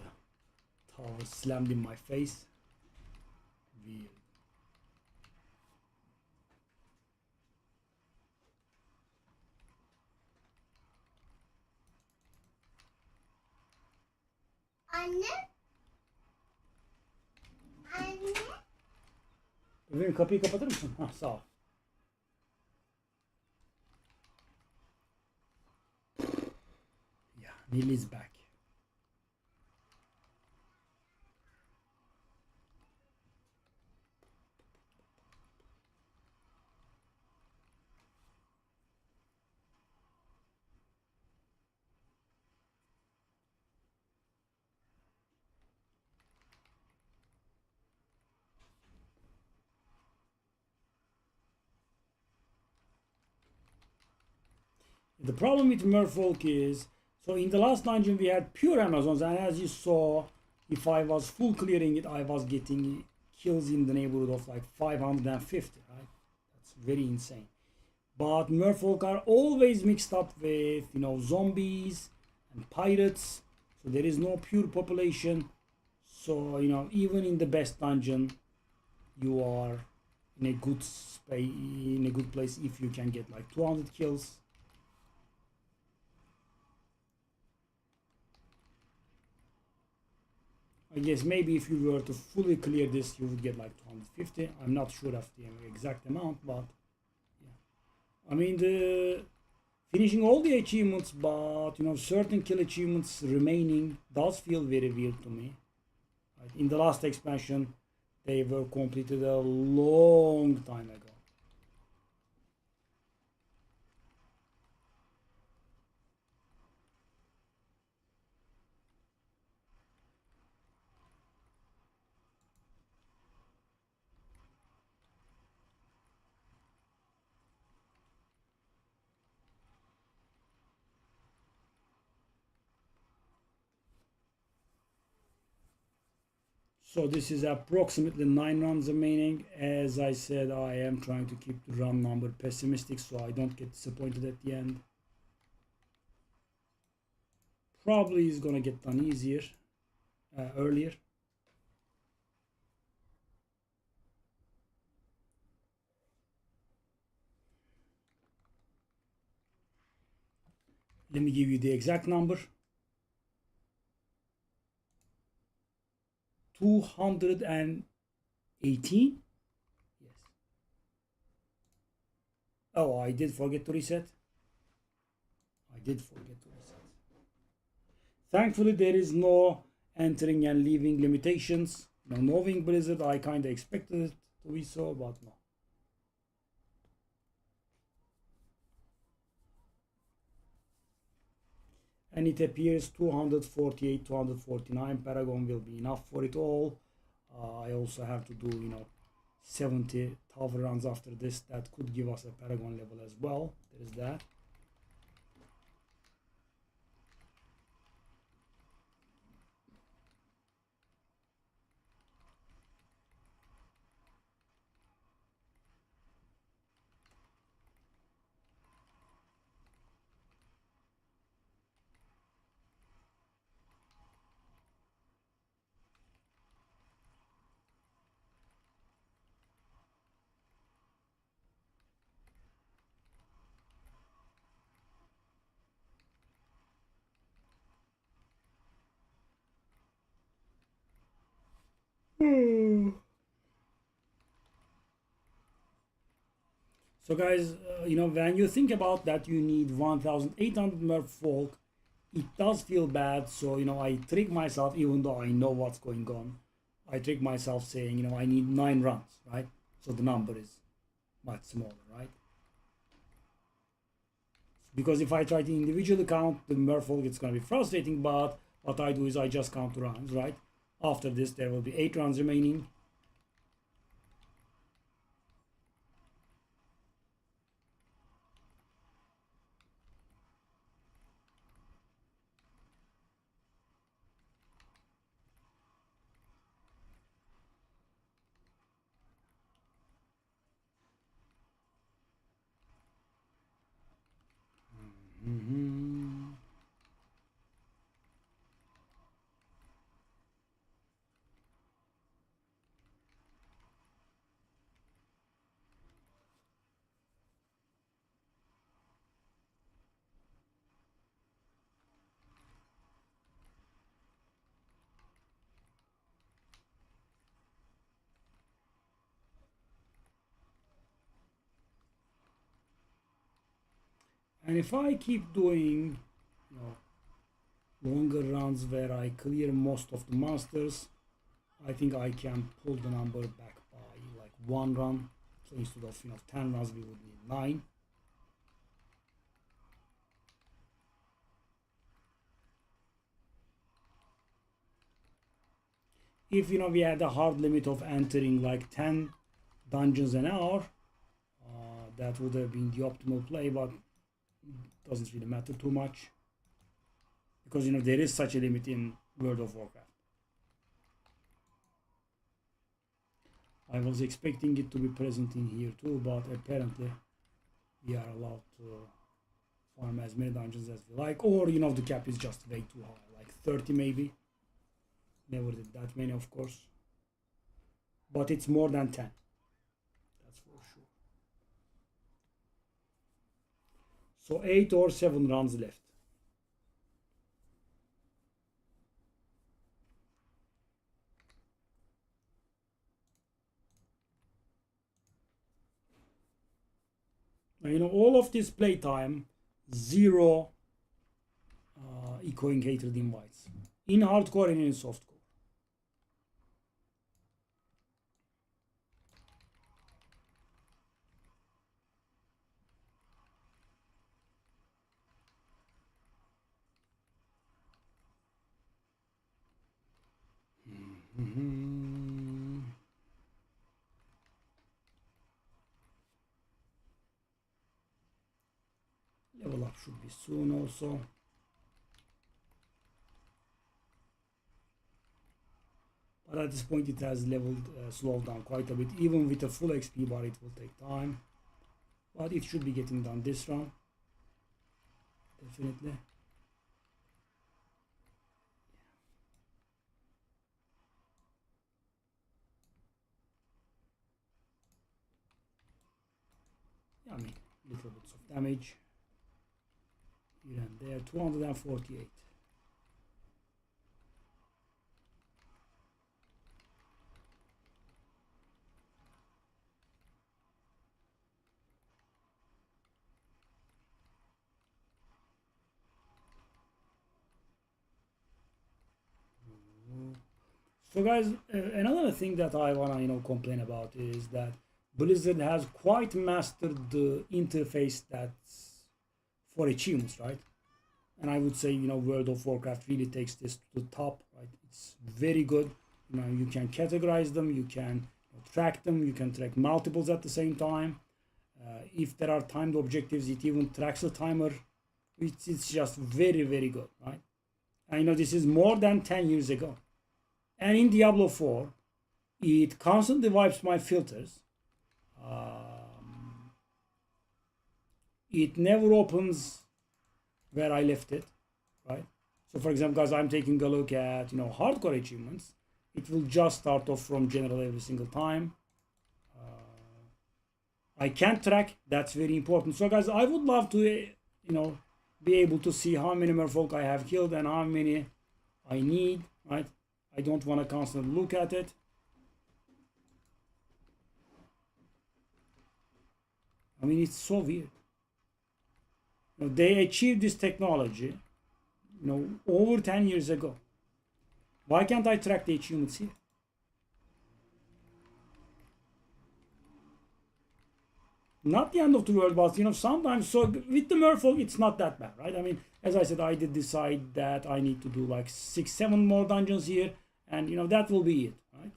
tower slammed in my face. Weird. Anne. Anne. Bebeğim kapıyı kapatır mısın? Ha, sağ ol. Yeah, Neil is back. The problem with Merfolk is, so in the last dungeon we had pure Amazons, and as you saw, if I was full clearing it, I was getting kills in the neighborhood of like 550, right? That's very insane. But Merfolk are always mixed up with, you know, zombies and pirates, so there is no pure population. So, you know, even in the best dungeon, you are in a good space, in a good place if you can get like 200 kills. I guess maybe if you were to fully clear this, you would get like 250. I'm not sure of the exact amount, but yeah. I mean, the finishing all the achievements, but you know, certain kill achievements remaining does feel very weird to me. Right? In the last expansion, they were completed a long time ago. So this is approximately 9 runs remaining. As I said, I am trying to keep the run number pessimistic so I don't get disappointed at the end. Probably is gonna get done easier, earlier. Let me give you the exact number. 218. Yes. Oh, I did forget to reset. I did forget to reset. Thankfully, there is no entering and leaving limitations. Now, knowing Blizzard, I kind of expected it to be so, but no. And it appears 248, 249 Paragon will be enough for it all. I also have to do, you know, 70 tower runs after this. That could give us a Paragon level as well. There is that. So guys, when you think about that you need 1800 merfolk, it does feel bad. So I trick myself, even though I know what's going on. I trick myself saying, I need 9 runs, right? So the number is much smaller, right? Because if I try to individually count the merfolk, it's going to be frustrating. But what I do is I just count the runs, right? After this, there will be 8 runs remaining. And if I keep doing longer runs where I clear most of the monsters, I think I can pull the number back by like 1 run. So instead of 10 runs, we would need 9. If we had a hard limit of entering like 10 dungeons an hour, that would have been the optimal play, but it doesn't really matter too much because there is such a limit in World of Warcraft. I was expecting it to be present in here too, but apparently we are allowed to farm as many dungeons as we like, or the cap is just way too high, like 30 maybe. Never did that many, of course, but it's more than 10, that's for sure. So 8 or 7 runs left. All of this playtime, 0 echoing hatred invites in hardcore and in softcore. Level up should be soon also. But at this point it has leveled slowed down quite a bit. Even with a full XP bar it will take time. But it should be getting done this round. Definitely. Yeah, I mean, little bits of damage. Here and there, 248. So guys, another thing that I wanna complain about is that Blizzard has quite mastered the interface that's for achievements, right? And I would say World of Warcraft really takes this to the top, right? It's very good. You can categorize them, you can track them, you can track multiples at the same time. If there are timed objectives, it even tracks the timer. It's just very, very good, right? And this is more than 10 years ago. And in Diablo 4, it constantly wipes my filters. It never opens where I left it, right? So for example, guys, I'm taking a look at hardcore achievements. It will just start off from general every single time. I can't track. That's very important. So guys, I would love to be able to see how many merfolk I have killed and how many I need, right? I don't want to constantly look at it. I mean, it's so weird. You know, they achieved this technology, you know, over 10 years ago. Why can't I track the achievements here? Not the end of the world, but you know, sometimes so with the Merfolk, it's not that bad, right? I mean, as I said, I did decide that I need to do like 6-7 more dungeons here, and you know, that will be it, right?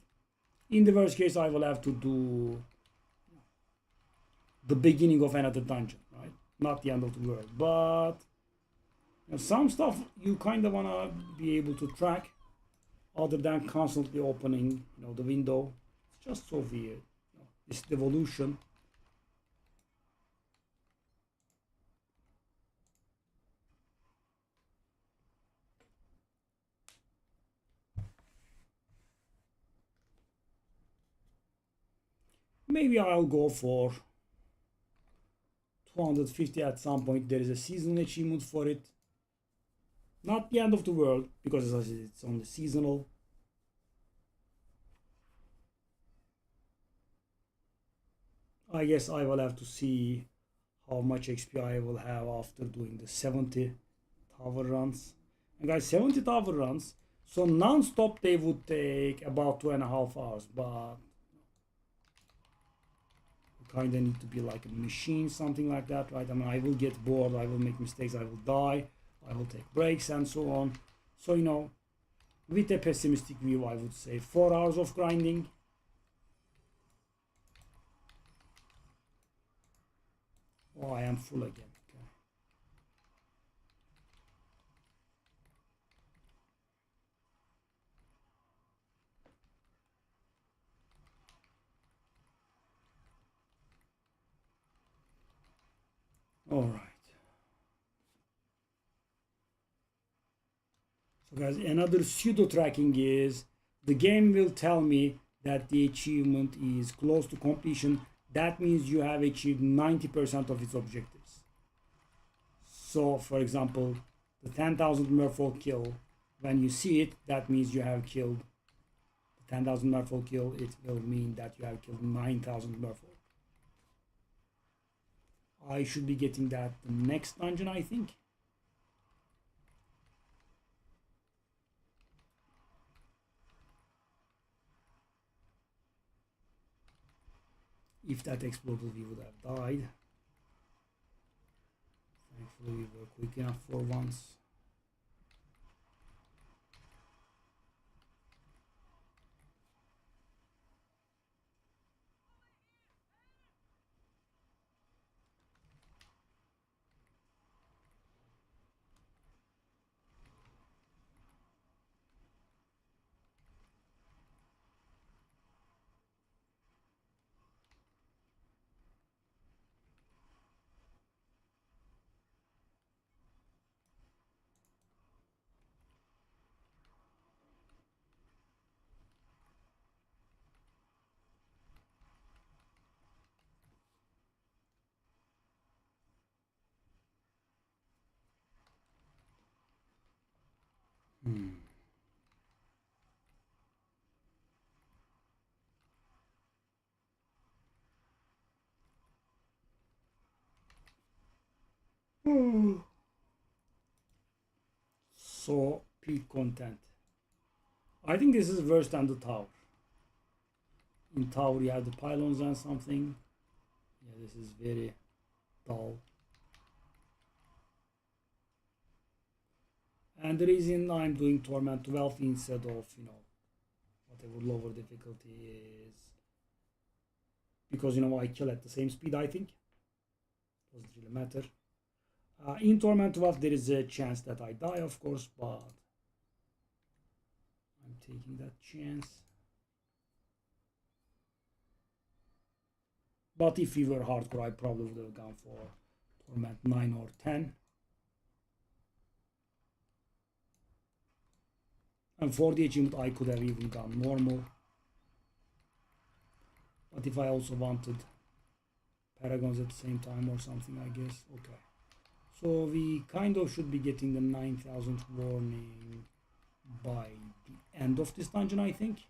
In the worst case, I will have to do the beginning of another dungeon, right? Not the end of the world, but you know, some stuff you kind of wanna be able to track, other than constantly opening, you know, the window. It's just so weird. You know, this devolution. Maybe I'll go for 250 at some point. There is a seasonal achievement for it. Not the end of the world, because as I said, it's only seasonal. I guess I will have to see how much XP I will have after doing the 70 tower runs. And guys, 70 tower runs, so non-stop they would take about 2.5 hours, but kind of need to be like a machine, something like that, right? I mean, I will get bored, I will make mistakes, I will die, I will take breaks and so on. So, you know, with a pessimistic view, I would say 4 hours of grinding. Oh, I am full again. Okay. All right. So guys, another pseudo tracking is the game will tell me that the achievement is close to completion. That means you have achieved 90% of its objectives. So for example, the 10,000 merfolk kill, when you see it, that means you have killed the 10,000 merfolk kill. It will mean that you have killed 9,000 merfolk. I should be getting that the next dungeon, I think. If that exploded, we would have died. Thankfully, we were quick enough for once. So, peak content. I think this is worse than the tower. In tower, you have the pylons and something. Yeah, this is very dull. And the reason I'm doing Torment 12 instead of, you know, whatever lower difficulty is because, you know, I kill at the same speed, I think. Doesn't really matter. In Torment 12, there is a chance that I die, of course, but I'm taking that chance. But if we were hardcore, I probably would have gone for Torment 9 or 10. And for the achievement, I could have even gone normal. But if I also wanted Paragons at the same time or something, I guess. Okay. So we kind of should be getting the 9,000th warning by the end of this dungeon, I think.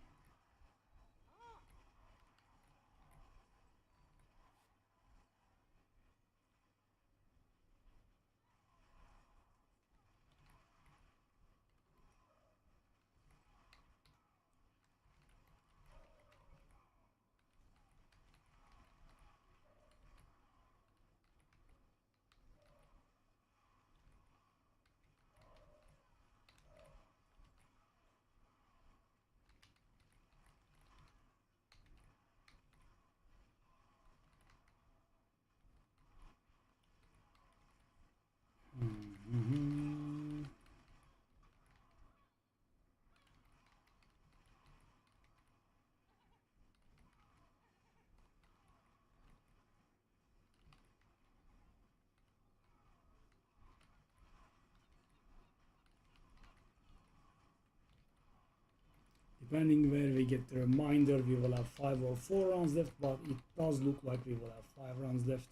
depending where we get the reminder, we will have 5 or 4 rounds left, but it does look like we will have 5 rounds left.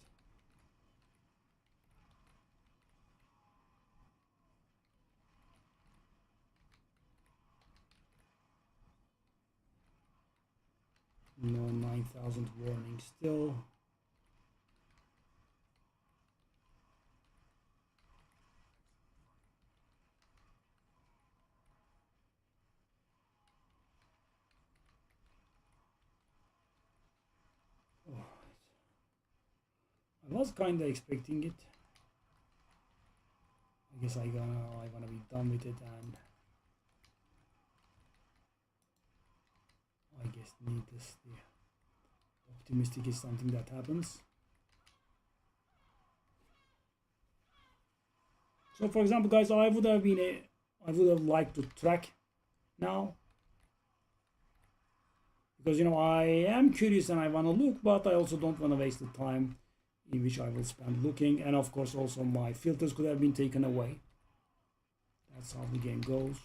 No 9,000 warning still. I was kinda expecting it. I guess I gonna be done with it, and I guess needlessly optimistic is something that happens. So for example, guys, I would have liked to track now, because I am curious and I want to look, but I also don't want to waste the time in which I will spend looking, and of course also my filters could have been taken away. That's how the game goes.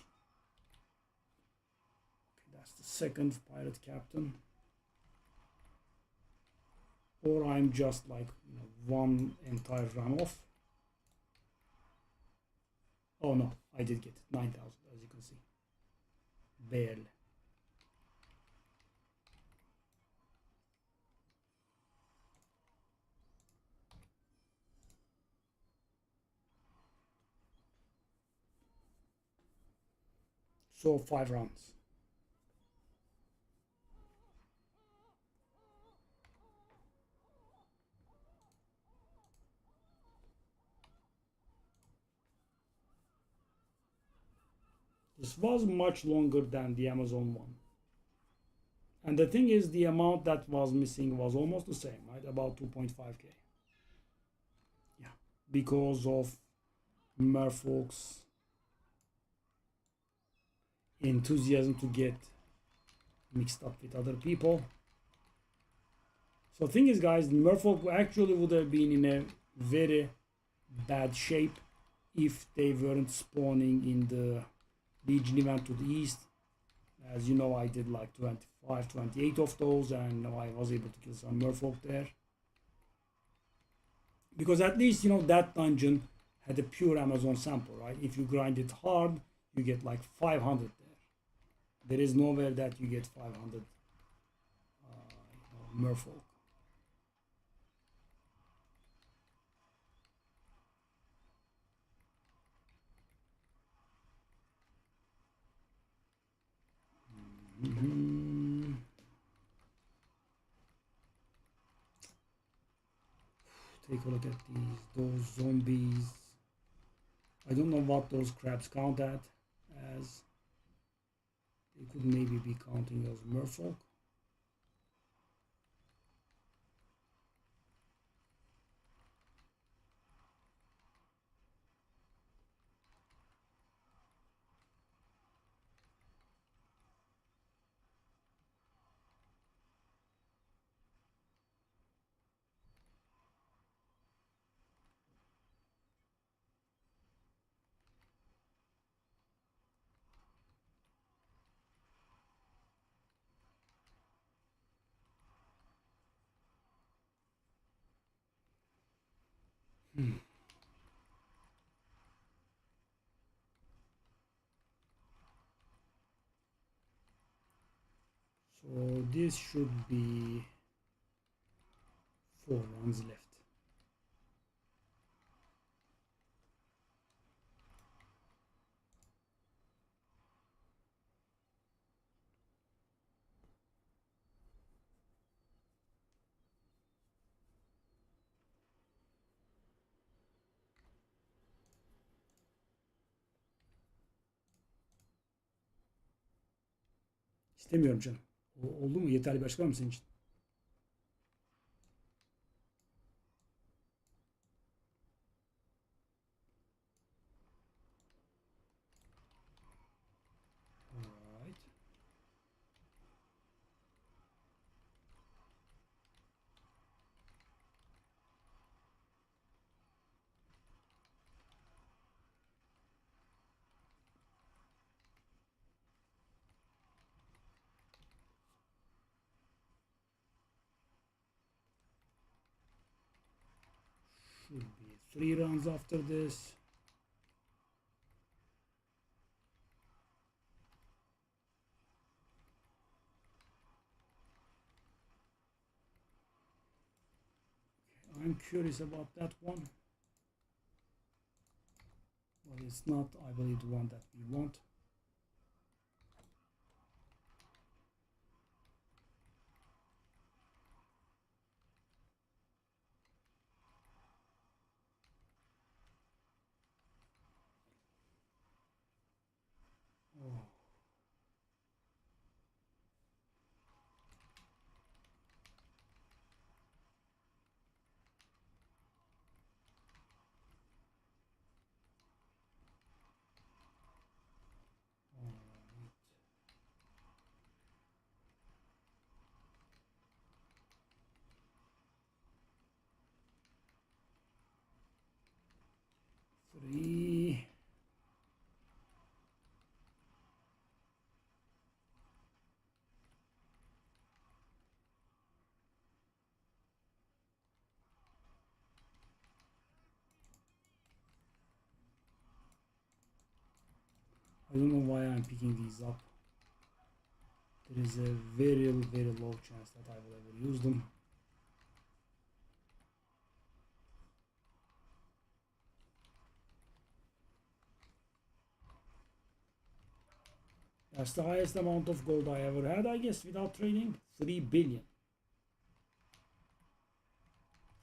Okay, that's the second pirate captain. Or I'm just like one entire run off. Oh no, I did get it. 9,000, as you can see. Barely. So 5 rounds. This was much longer than the Amazon one. And the thing is, the amount that was missing was almost the same, right? About 2.5k. Yeah, because of Merfolk's enthusiasm to get mixed up with other people. So thing is, guys, Merfolk actually would have been in a very bad shape if they weren't spawning in the Legion event to the east. As you know, I did like 25, 28 of those, and I was able to kill some Merfolk there. Because at least, that dungeon had a pure Amazon sample, right? If you grind it hard, you get like 500 there. There is nowhere that you get 500 Merfolk. Take a look at those zombies. I don't know what those crabs count at as. They could maybe be counting as Merfolk. So this should be 4 rounds left. İstemiyorum canım. Oldu mu? Yeterli başka var mı senin için? Alright. Should be 3 rounds after this. I'm curious about that one, but it's not, I believe, the one that we want. Oh. Three. I don't know why I'm picking these up. There is a very low chance that I will ever use them. That's the highest amount of gold I ever had, I guess, without trading. 3 billion.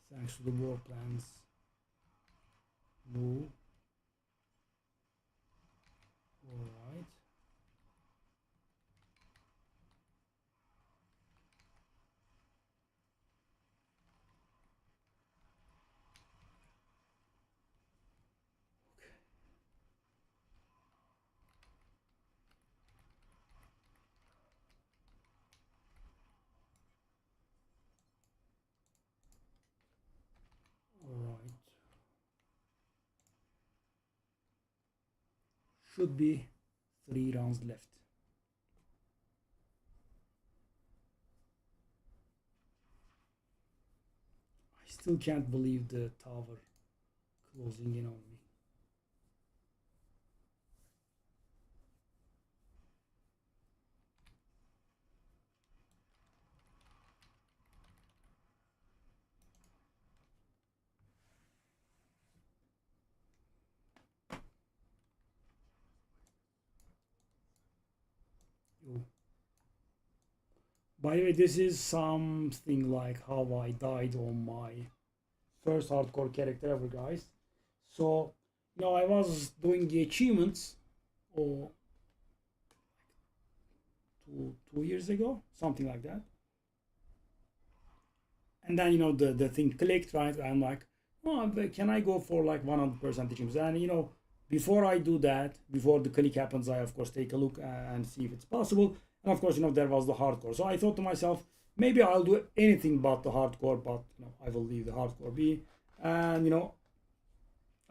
Thanks to the war plans. No. Alright. Alright. Should be 3 rounds left. I still can't believe the tower closing in on me. Yo. By the way, this is something like how I died on my first hardcore character ever, guys. So, I was doing the achievements, or 2 years ago, something like that. And then the thing clicked, right? I'm like, oh, but can I go for like 100% achievements? And before I do that, before the click happens, I of course take a look and see if it's possible. And of course, there was the hardcore. So I thought to myself, maybe I'll do anything but the hardcore, but I will leave the hardcore be. And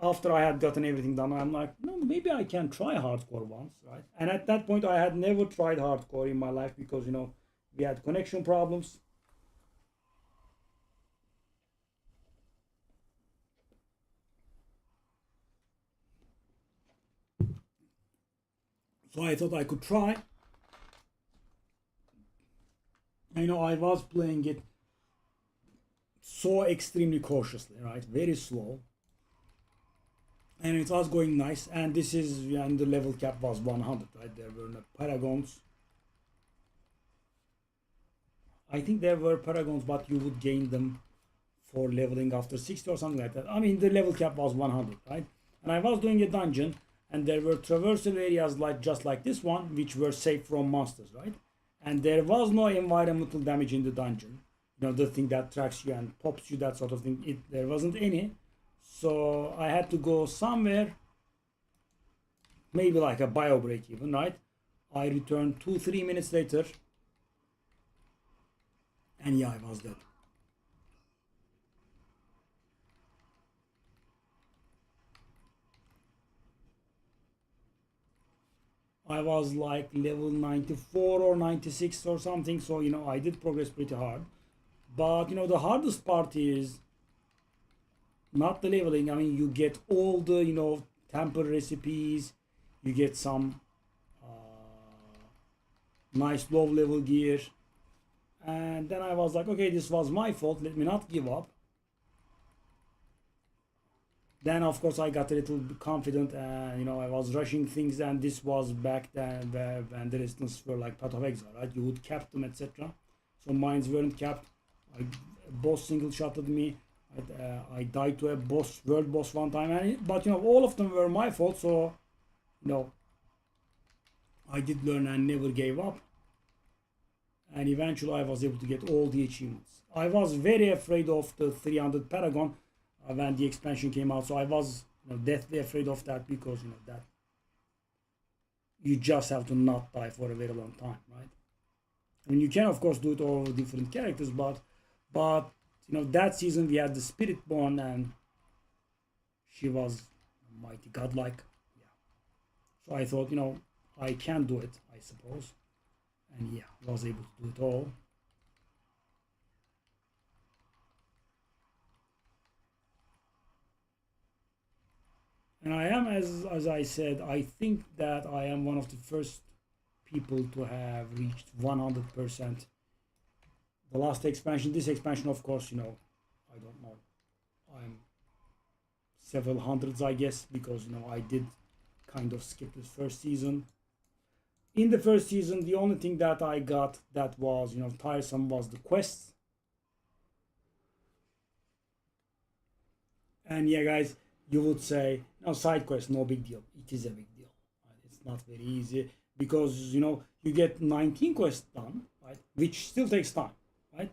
after I had gotten everything done, I'm like, no, maybe I can try hardcore once, right? And at that point, I had never tried hardcore in my life because we had connection problems. So I thought I could try. I was playing it so extremely cautiously, right? Very slow. And it was going nice. And this is when the level cap was 100, right? There were no paragons. I think there were paragons, but you would gain them for leveling after 60 or something like that. I mean, the level cap was 100, right? And I was doing a dungeon, and there were traversal areas just like this one, which were safe from monsters, right? And there was no environmental damage in the dungeon. The thing that tracks you and pops you, that sort of thing. There wasn't any. So I had to go somewhere, maybe like a bio break even, right? I returned 2-3 minutes later, and yeah, I was dead. I was like level 94 or 96 or something, so I did progress pretty hard. But the hardest part is not the leveling. I mean, you get all the, you know, temper recipes. You get some nice low level gear. And then I was like, okay, this was my fault. Let me not give up. Then of course I got a little bit confident, and you know, I was rushing things, and this was back then when the resistance were like Path of Exile, right? You would cap them, etc. So mines weren't capped. A boss single shotted me. I died to a world boss one time, but you know, all of them were my fault. So you know, I did learn and never gave up. And eventually I was able to get all the achievements. I was very afraid of the 300 Paragon when the expansion came out, so I was, you know, deathly afraid of that, because you know that you just have to not die for a very long time, right? I mean, you can of course do it all with different characters, but you know, that season we had the Spirit Born, and she was mighty godlike. Yeah. So I thought, you know, I can do it, I suppose, and yeah, was able to do it all. And I am, as I said, I think that I am one of the first people to have reached 100%. The last expansion, this expansion, of course, you know, I don't know. I'm several hundreds, I guess, because you know, I did kind of skip this first season. In the first season, the only thing that I got that was, you know, tiresome was the quests. And yeah, guys, you would say, no, side quest, no big deal. It is a big deal. Right? It's not very easy, because you know, you get 19 quests done, right, which still takes time, right?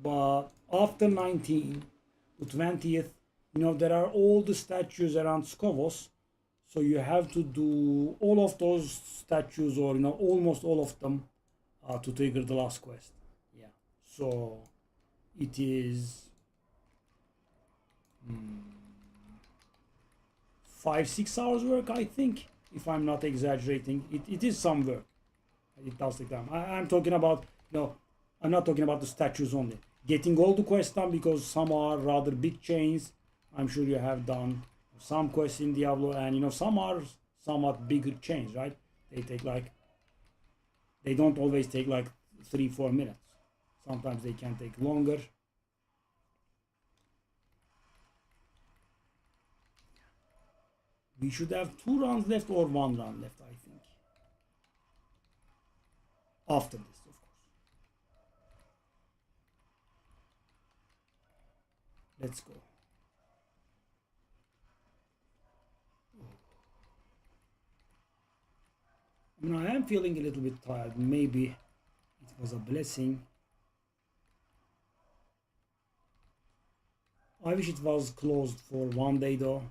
But after 19 to 20th, you know, there are all the statues around Skovos, so you have to do all of those statues, or you know, almost all of them, to trigger the last quest. Yeah, so it is 5-6 hours work, I think, if I'm not exaggerating. It is some work. It does take time. I'm talking about, you know, I'm not talking about the statues only. Getting all the quests done, because some are rather big chains. I'm sure you have done some quests in Diablo, and you know, some are somewhat bigger chains, right? They take like, they don't always take like 3-4 minutes. Sometimes they can take longer. We should have 2 rounds left, or 1 round left, I think. After this, of course. Let's go. I mean, I am feeling a little bit tired. Maybe it was a blessing. I wish it was closed for one day though.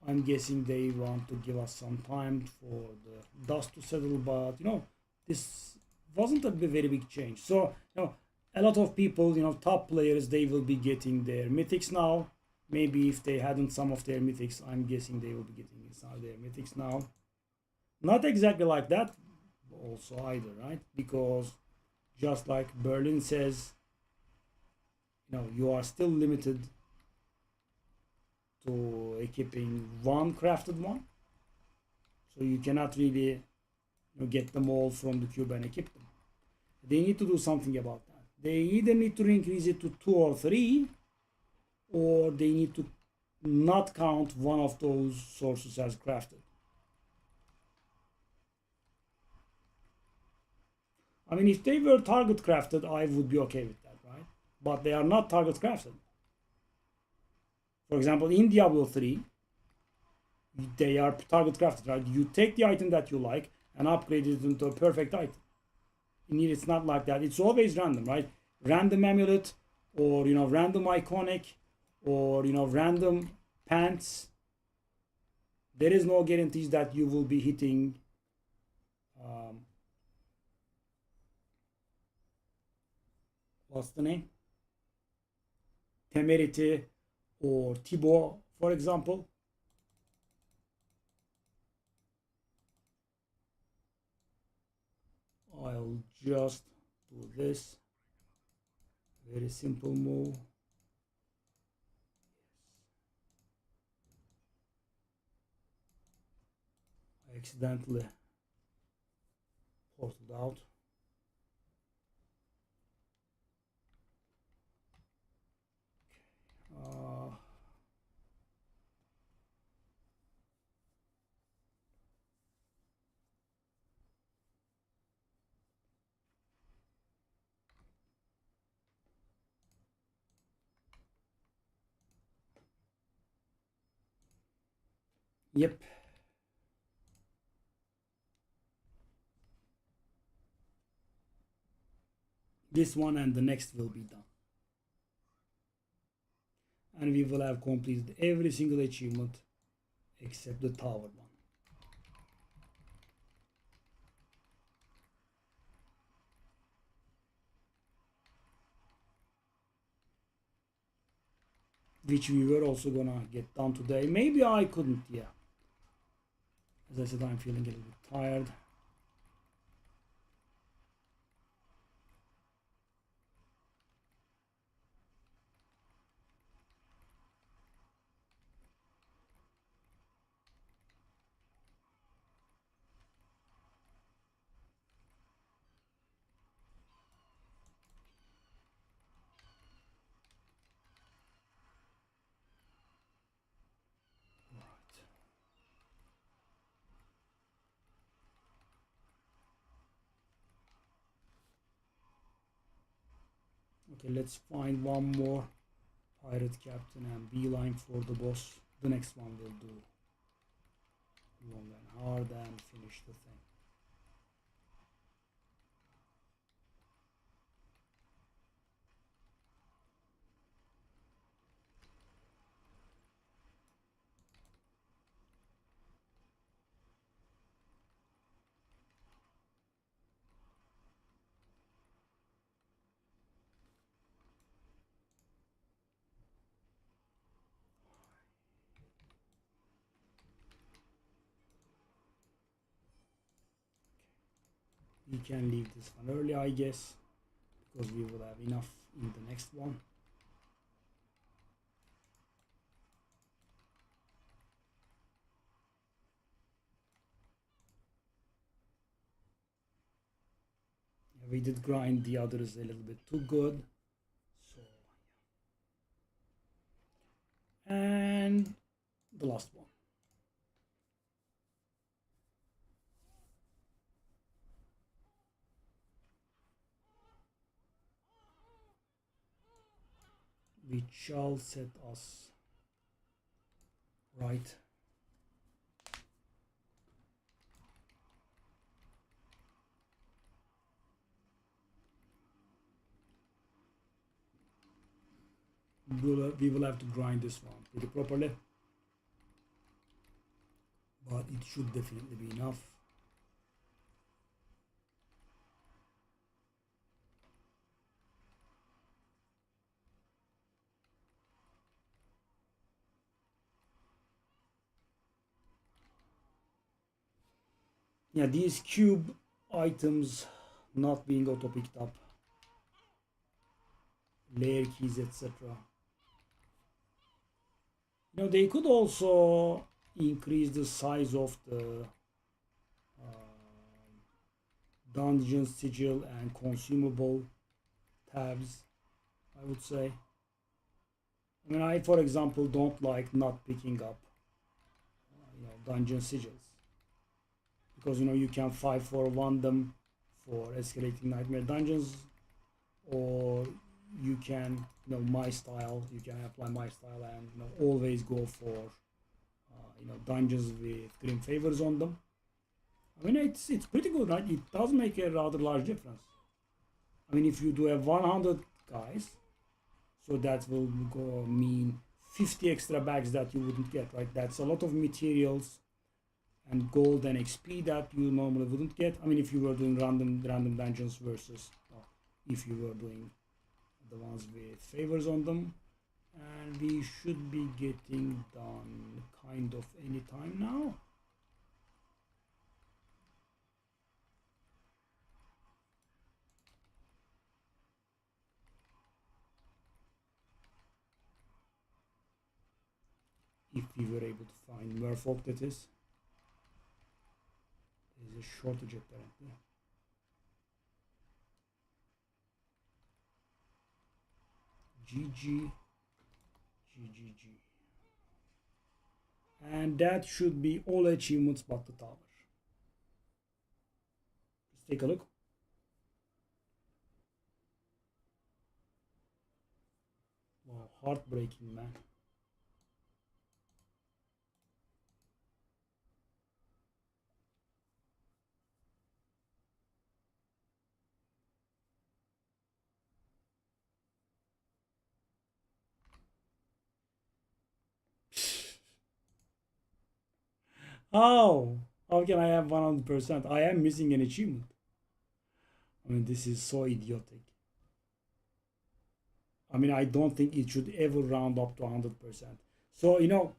I'm guessing they want to give us some time for the dust to settle, but you know, this wasn't a very big change. So you know, a lot of people, you know, top players, they will be getting their mythics now. Maybe if they hadn't some of their mythics, I'm guessing they will be getting some of their mythics now. Not exactly like that also either, right? Because just like Berlin says, you know, you are still limited to equipping one crafted one, so you cannot really, you know, get them all from the cube and equip them. They need to do something about that. They either need to increase it to 2 or 3, or they need to not count one of those sources as crafted. I mean, if they were target crafted, I would be okay with that, right? But they are not target crafted. For example, in Diablo 3, they are target crafted, right? You take the item that you like and upgrade it into a perfect item. In here, it's not like that. It's always random, right? Random amulet, or you know, random iconic, or you know, random pants. There is no guarantees that you will be hitting what's the name? Temerity or Thibaut, for example. I'll just do this Very simple move. I accidentally portaled out. Yep. This one and the next will be done. And we will have completed every single achievement except the tower one. Which we were also gonna get done today. Maybe I couldn't, yeah. As I said, I'm feeling a little bit tired. Okay, let's find one more pirate captain and beeline for the boss. The next one will do long and hard and finish the thing. We can leave this one early, I guess, because we will have enough in the next one. Yeah, we did grind the others a little bit too good. So, and the last one. Which shall set us right. We will have to grind this one pretty properly, but it should definitely be enough. Yeah, these cube items not being auto picked up, layer keys, etc. You know, they could also increase the size of the dungeon sigil and consumable tabs, I would say. I mean, I, for example, don't like not picking up, dungeon sigils, because you can 5-for-1 them for escalating nightmare dungeons, or you can, my style. You can apply my style and always go for dungeons with grim favors on them. I mean, it's pretty good, right? It does make a rather large difference. I mean, if you do have 100 guys, so that will go mean 50 extra bags that you wouldn't get, right? That's a lot of materials and gold and XP that you normally wouldn't get. I mean, if you were doing random dungeons versus if you were doing the ones with favors on them. And we should be getting done kind of any time now. if we were able to find Merfolk, that is. There's a shortage apparently. GG. And that should be all achievements but the tower. Let's take a look. Wow, heartbreaking, man. How can I have 100%? I am missing an achievement. I mean, this is so idiotic. I mean, I don't think it should ever round up to 100%. So, you know,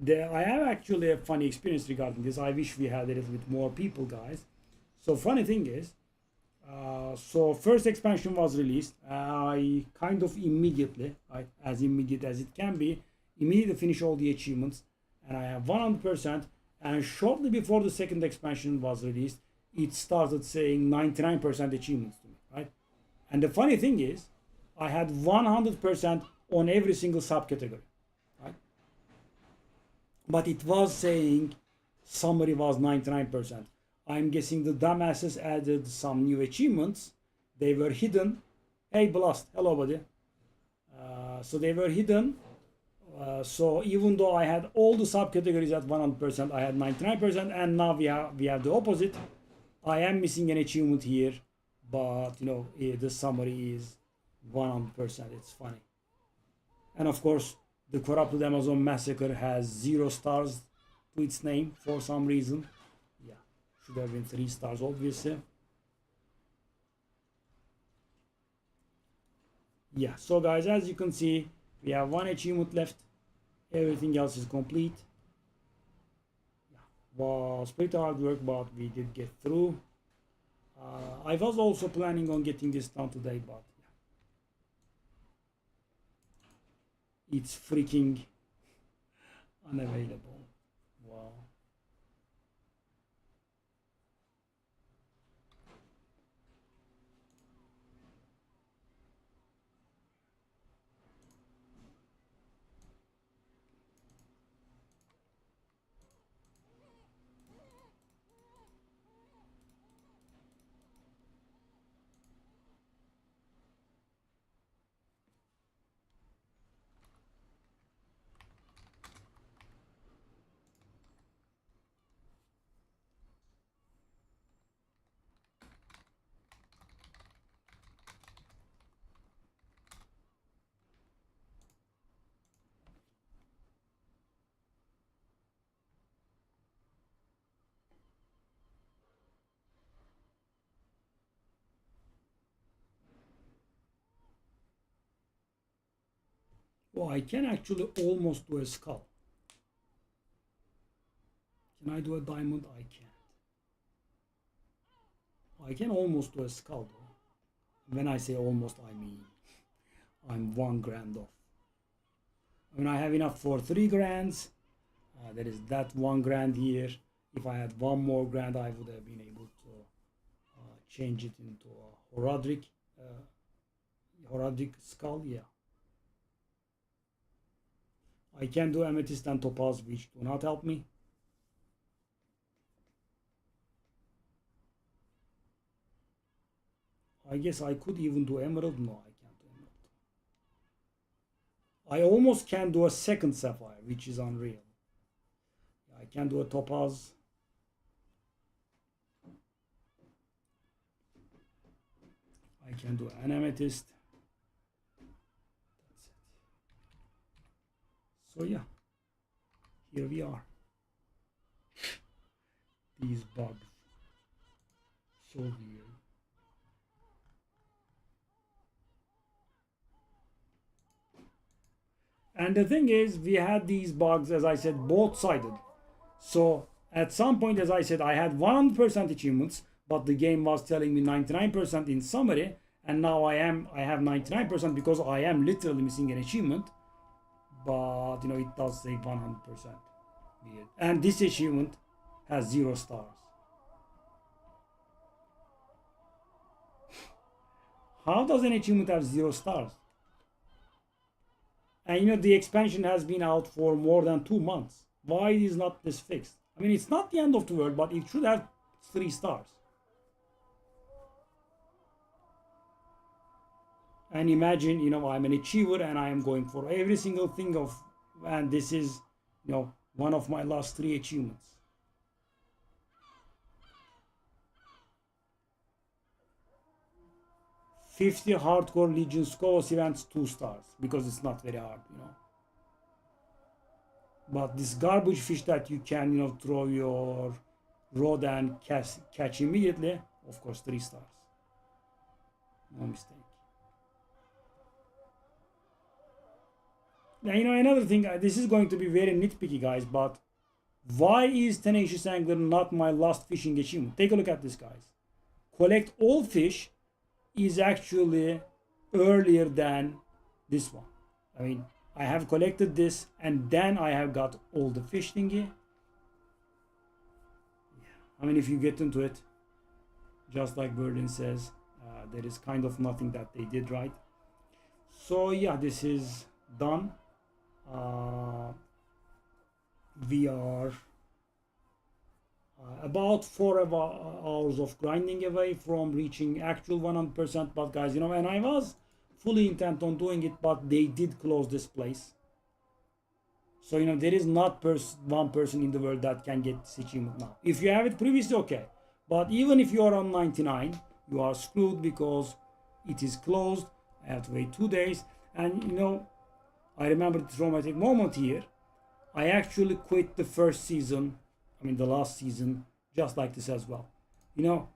I have actually a funny experience regarding this. I wish we had a little bit more people, guys. So, funny thing is, so first expansion was released. I kind of immediately, as immediate as it can be, immediately finish all the achievements, and I have 100%. And shortly before the second expansion was released, it started saying 99% achievements to me, right? And the funny thing is, I had 100% on every single subcategory, right? But it was saying summary was 99%. I'm guessing the dumbasses added some new achievements. They were hidden. Hey, Blast. Hello, buddy. So they were hidden. So even though I had all the subcategories at 100%, I had 99%, and now we have the opposite. I am missing an achievement here, but you know, the summary is 100%. It's funny. And of course, the Corrupted Amazon Massacre has 0 stars to its name for some reason. Yeah, should have been 3 stars, obviously. Yeah, so guys, as you can see, we have 1 achievement left. Everything else is complete. Yeah, was pretty hard work, but we did get through. I was also planning on getting this done today, but yeah, it's freaking unavailable. Wow. Oh, I can actually almost do a skull. Can I do a diamond? I can't. I can almost do a skull though. When I say almost, I mean I'm 1 grand off. I mean, I have enough for 3 grands. There is that 1 grand here. If I had 1 more grand, I would have been able to change it into a Horadic skull. Yeah. I can do amethyst and topaz, which do not help me. I guess I could even do emerald. No, I can't do emerald. I almost can do a second sapphire, which is unreal. I can do a topaz. I can do an amethyst. That's it. So yeah, here we are. These bugs. So weird. And the thing is, we had these bugs, as I said, both-sided. So at some point, as I said, I had 100% achievements, but the game was telling me 99% in summary, and now I have 99% because I am literally missing an achievement. but you know, it does say 100%. Weird. And this achievement has 0 stars. How does an achievement have 0 stars? And you know, the expansion has been out for more than 2 months. Why is not this fixed? I mean, it's not the end of the world, but it should have 3 stars. And imagine, you know, I'm an achiever and I am going for every single thing of, and this is, you know, one of my last 3 achievements. "50 hardcore Legion Scholars events, 2 stars, because it's not very hard, you know. But this garbage fish that you can, you know, throw your rod and catch immediately, of course, 3 stars. No mistake. Now, you know, another thing, this is going to be very nitpicky, guys, but why is Tenacious Angler not my last fishing achievement? Take a look at this, guys. Collect all fish is actually earlier than this one. I mean, I have collected this and then I have got all the fish thingy. I mean, if you get into it, just like Berlin says, there is kind of nothing that they did right. So yeah, this is done. We are about 4 hours of grinding away from reaching actual 100%. But guys, you know, and I was fully intent on doing it, but they did close this place. So you know, there is not one person in the world that can get this achievement now. If you have it previously, okay, but even if you are on 99, you are screwed because it is closed. I have to wait 2 days. And you know, I remember the traumatic moment here. I actually quit the first season, I mean the last season, just like this as well. You know,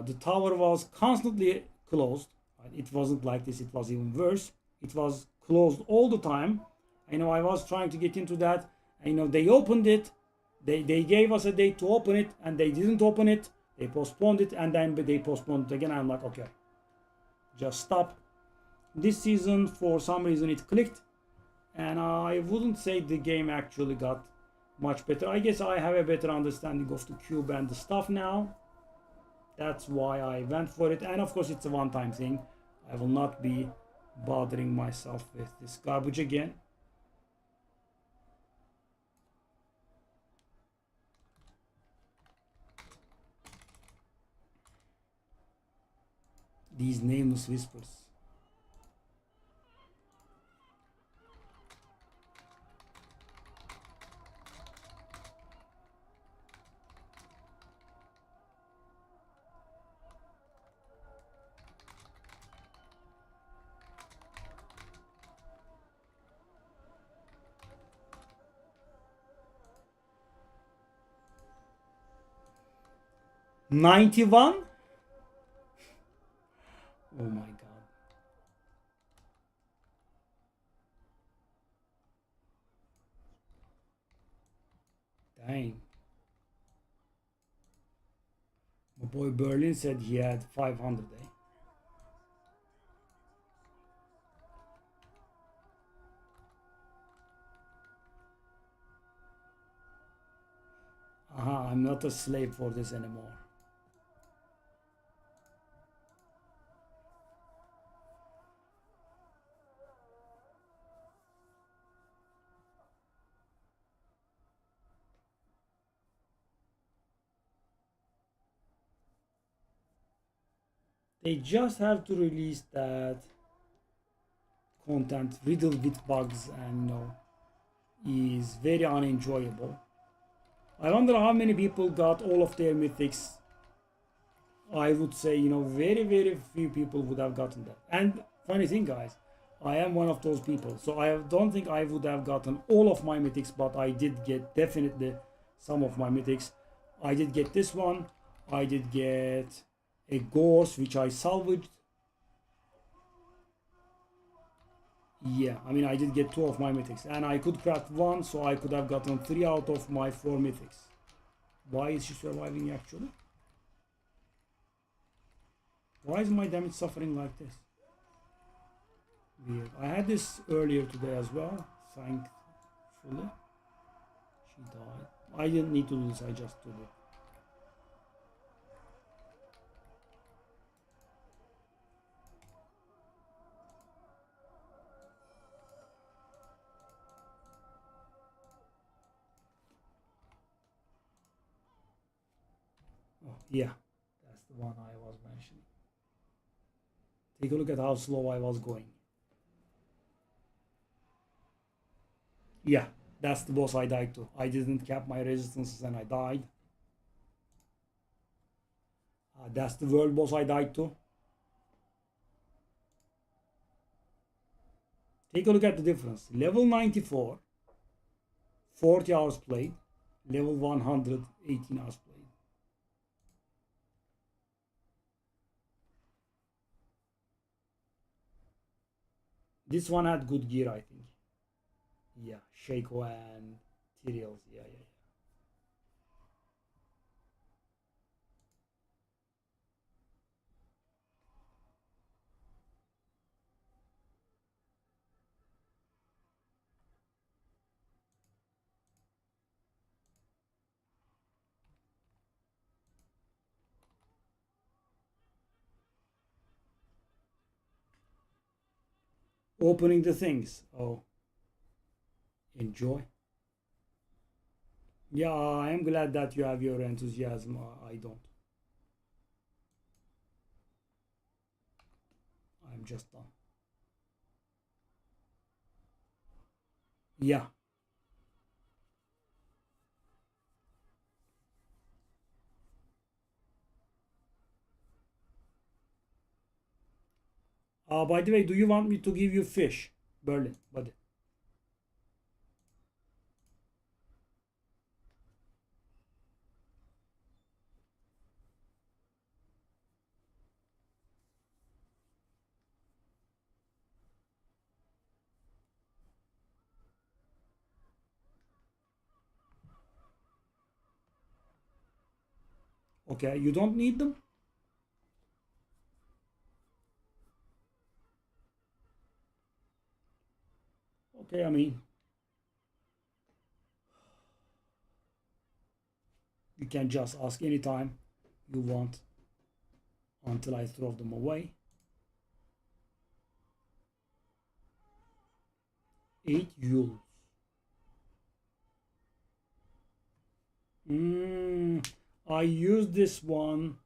the tower was constantly closed. It wasn't like this, it was even worse. It was closed all the time. You know, I was trying to get into that. And, you know, they opened it. They gave us a date to open it, and they didn't open it. They postponed it, and then they postponed it again. I'm like, okay, just stop. This season, for some reason, it clicked. And I wouldn't say the game actually got much better. I guess I have a better understanding of the cube and the stuff now. That's why I went for it. And of course, it's a one-time thing. I will not be bothering myself with this garbage again. These nameless whispers. $91? Oh my god. Dang. My boy Berlin said he had 500, eh? I'm not a slave for this anymore. They just have to release that content riddled with bugs and, you know, is very unenjoyable. I wonder how many people got all of their mythics. I would say, you know, very few people would have gotten that. And funny thing, guys, I am one of those people. So I don't think I would have gotten all of my mythics, but I did get definitely some of my mythics. I did get this one. I did get a ghost, which I salvaged. Yeah, I mean, I did get 2 of my mythics, and I could craft 1, so I could have gotten 3 out of my 4 mythics. Why is she surviving actually? Why is my damage suffering like this? Weird. I had this earlier today as well. thankfully. She died. I didn't need to do this, I just did it. Oh, yeah, that's the one I was mentioning. Take a look at how slow I was going. Yeah, that's the boss I died to. I didn't cap my resistances and I died. That's the world boss I died to. Take a look at the difference. Level 94, 40 hours played. Level 100, 18 hours played. This one had good gear, I think. Yeah, Shaco and Tyraels. Yeah, yeah, yeah. Opening the things. Oh, enjoy. Yeah, I am glad that you have your enthusiasm. I don't. I'm just done. Yeah. By the way, do you want me to give you fish? Berlin, buddy. Okay, you don't need them? Okay, I mean, you can just ask anytime you want until I throw them away. 8 Yules. I used this one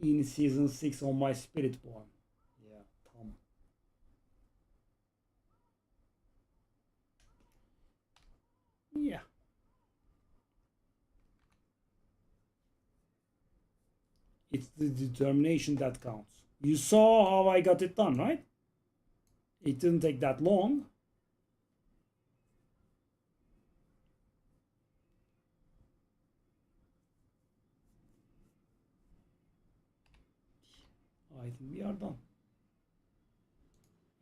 in season 6 on my spirit one. Yeah, Tom. Yeah. It's the determination that counts. You saw how I got it done, right? It didn't take that long. I think we are done.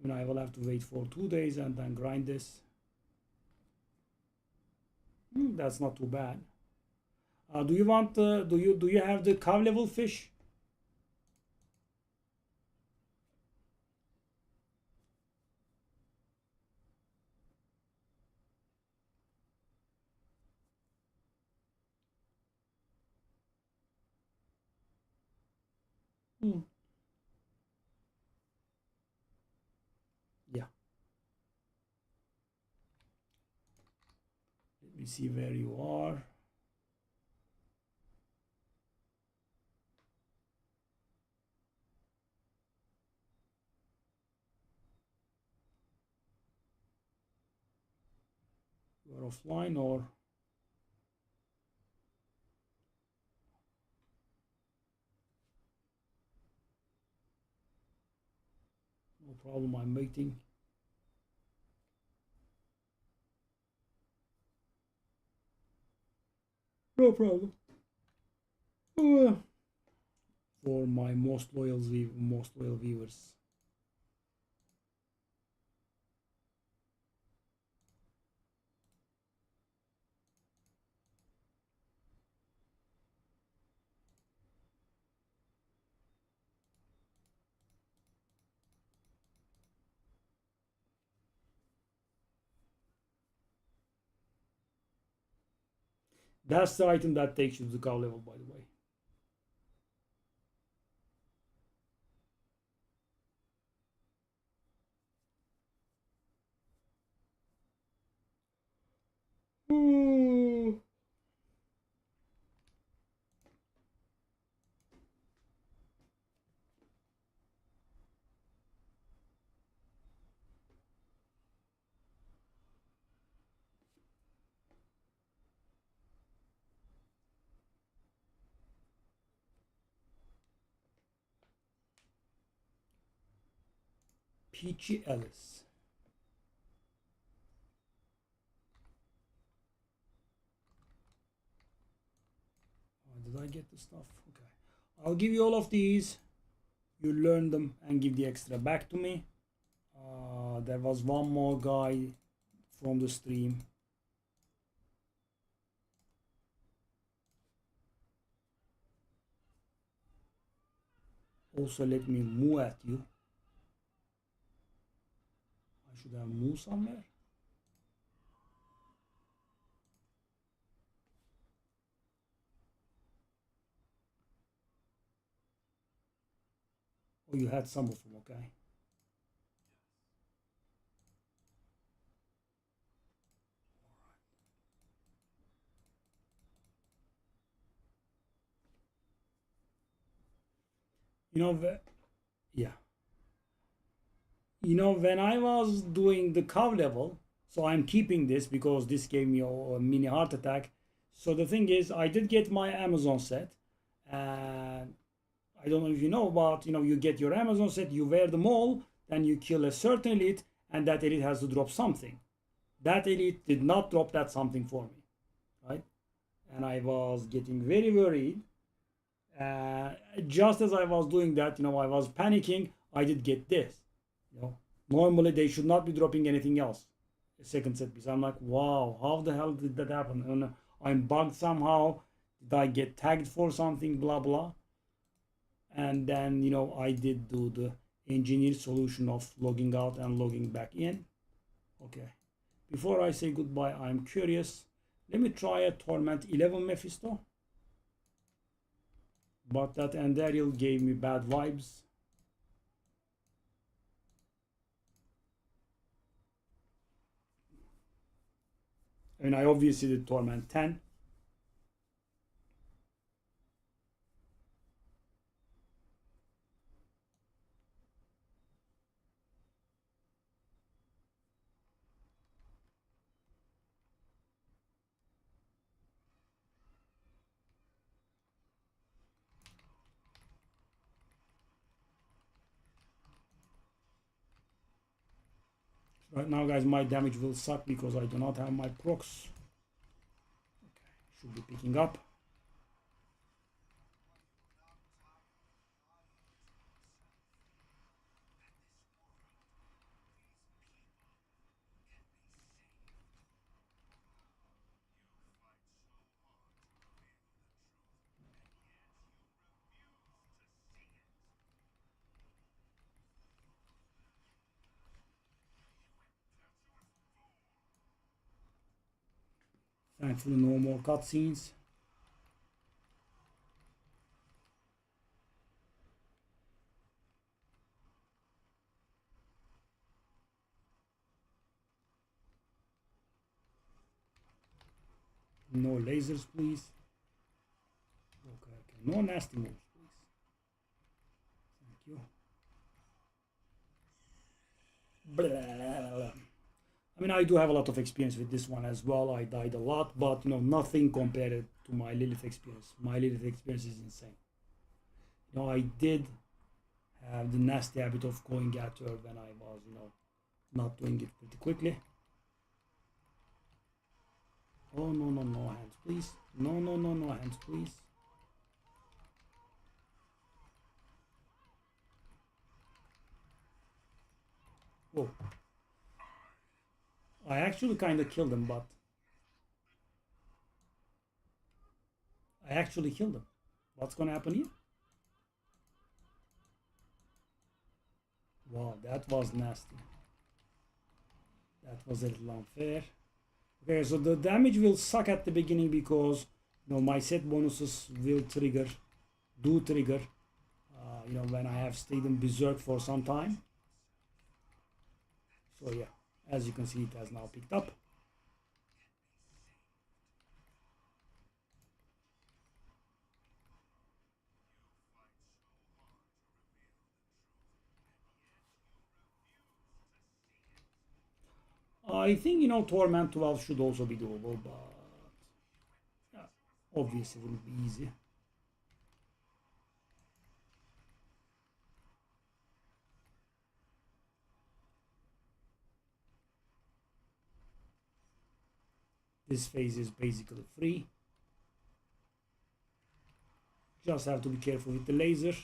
I mean, I will have to wait for 2 days and then grind this. That's not too bad. Do you want? Do you have the cow level fish? Hmm. Yeah. Let me see where you are. You are offline or? No problem. I'm waiting. No problem. For my most loyal viewers. That's the item that takes you to the cow level, by the way. Peachy Ellis. Oh, did I get the stuff? Okay. I'll give you all of these. You learn them and give the extra back to me. There was one more guy from the stream. Also, let me move at you. I should have moved somewhere. Oh, you had some of them, okay. You know, yeah. You know, when I was doing the cow level, so I'm keeping this because this gave me a mini heart attack. So the thing is, I did get my Amazon set, and I don't know if you know, but you know, you get your Amazon set, you wear them all, then you kill a certain elite, and that elite has to drop something. That elite did not drop that something for me, right? And I was getting very worried. Just as I was doing that, you know, I was panicking. I did get this. You know, normally they should not be dropping anything else. A second set piece. I'm like, wow, how the hell did that happen? And I'm bugged somehow. Did I get tagged for something? Blah blah. And then you know, I did do the engineer solution of logging out and logging back in. Okay. Before I say goodbye, I'm curious. Let me try a Torment 11 Mephisto. But that Andariel gave me bad vibes. I mean, I obviously did Torment 10. Right now, guys, my damage will suck because I do not have my procs. Okay, should be picking up. Thankfully, no more cutscenes. No lasers, please. Okay, okay. No nasty moves, please. Thank you. Blah, blah, blah. I mean, I do have a lot of experience with this one as well. I died a lot, but you know, nothing compared to my Lilith experience. My Lilith experience is insane. You know, I did have the nasty habit of going at her when I was, you know, not doing it pretty quickly. Oh, no, no, no hands, please. No, no, no, no hands, please. Whoa. I actually kind of killed him, but I actually killed him. What's gonna happen here? Wow, that was nasty. That was a little unfair. Okay, so the damage will suck at the beginning because my set bonuses will trigger, when I have stayed in Berserk for some time. So yeah, as you can see, it has now picked up. I think, Torment 12 should also be doable, but yeah, obviously it wouldn't be easy. This phase is basically free. Just have to be careful with the laser.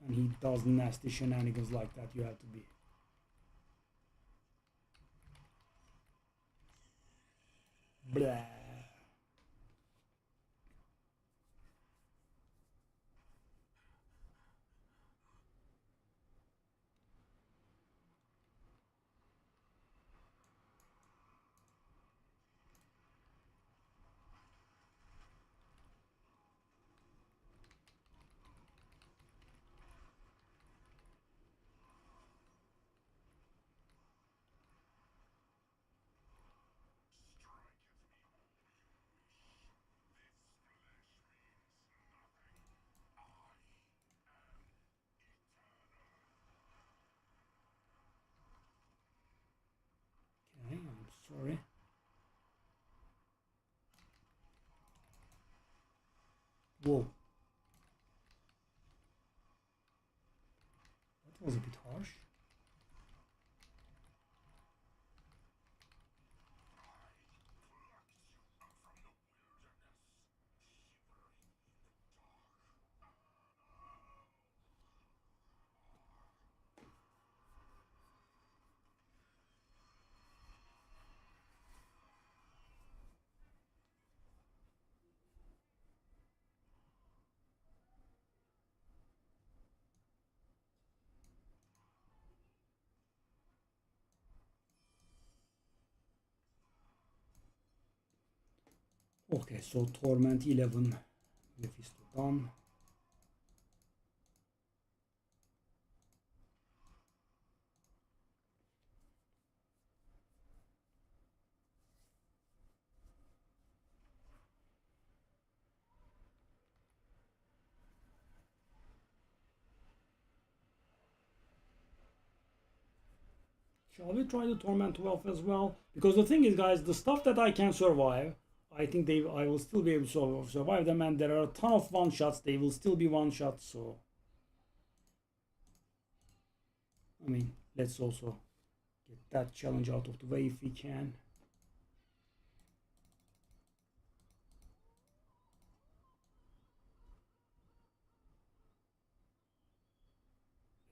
And he does nasty shenanigans like that. You have to be. Blah. Okay, I'm sorry. Whoa. That was a bit harsh. Okay, so Torment 11 Mephisto done. Shall we try the Torment 12 as well? Because the thing is, guys, the stuff that I can survive, I think I will still be able to survive them, and there are a ton of one-shots. They will still be one-shots, so... I mean, let's also get that challenge out of the way if we can.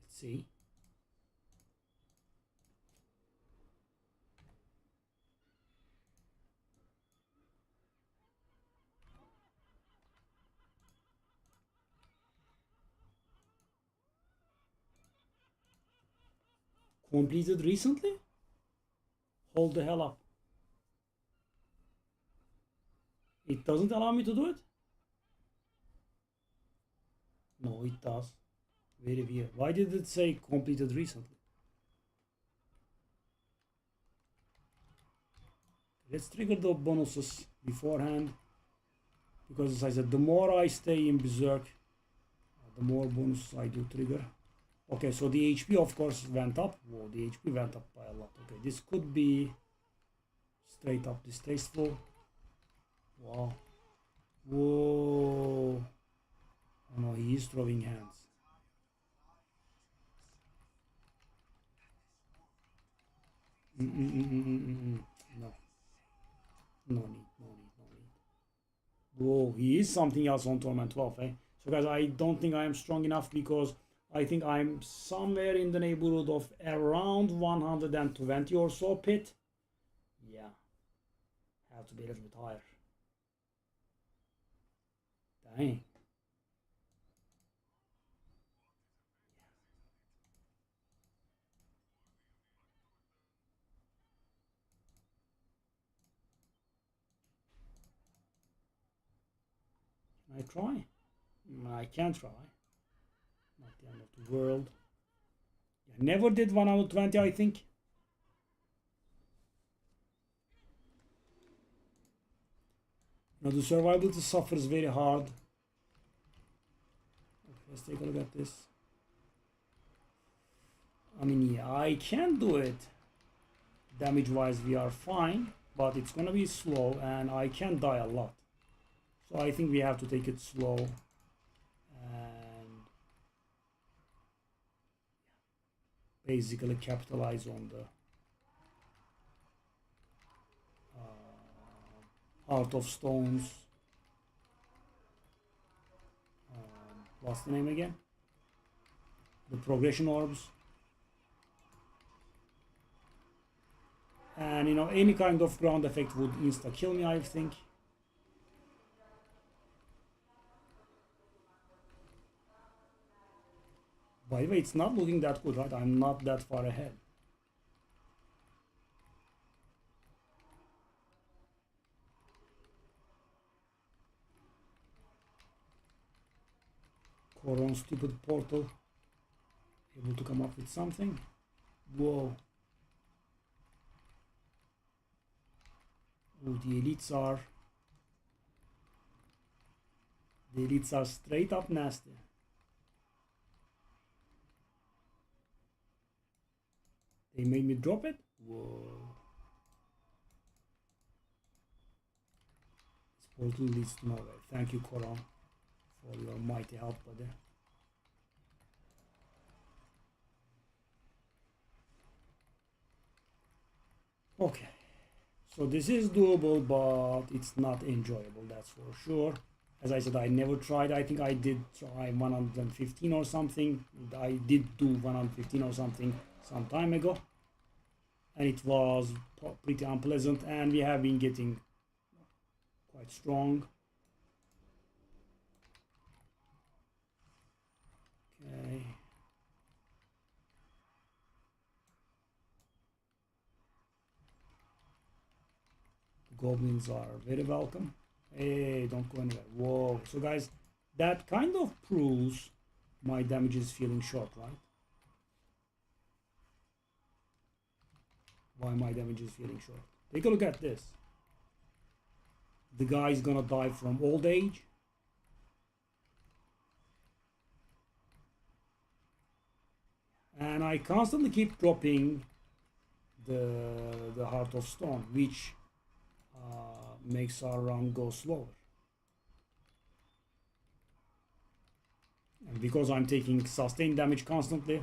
Let's see. Completed recently? Hold the hell up. It doesn't allow me to do it? No, it does. Very weird. Why did it say completed recently? Let's trigger the bonuses beforehand. Because as I said, the more I stay in Berserk, the more bonus I do trigger. Okay, so the HP of course went up. Whoa, the HP went up by a lot. Okay, this could be straight up distasteful. Wow. Whoa. Oh no, he is throwing hands. No. No need, no need, no need. Whoa, he is something else on Torment 12, eh? So guys, I don't think I am strong enough because I think I'm somewhere in the neighborhood of around 120 or so pit. Yeah. Have to be a little bit higher. Dang. I try? I can't try. Not the end of the world. I never did 120, I think. Now the survivability suffers very hard. Okay, let's take a look at this. I mean, yeah, I can do it. Damage wise, we are fine, but it's gonna be slow and I can die a lot. So I think we have to take it slow and basically capitalize on the Heart of Stones. What's the name again? The progression orbs. And you know, any kind of ground effect would insta kill me, I think. By the way, it's not looking that good, right? I'm not that far ahead. Coron stupid portal. Able to come up with something. Whoa. Oh, the elites are straight up nasty. They made me drop it. Whoa. This portal leads to nowhere. Thank you, Coron, for your mighty help, buddy. Okay. So this is doable, but it's not enjoyable, that's for sure. As I said, I never tried. I think I did try 115 or something. I did do 115 or something some time ago. And it was pretty unpleasant. And we have been getting quite strong. Okay. Goblins are very welcome. Hey, don't go anywhere. Whoa. So guys, that kind of proves my damage is feeling short, right? Why my damage is feeling short. Take a look at this. The guy is gonna die from old age. And I constantly keep dropping the Heart of Stone, which makes our run go slower. And because I'm taking sustained damage constantly,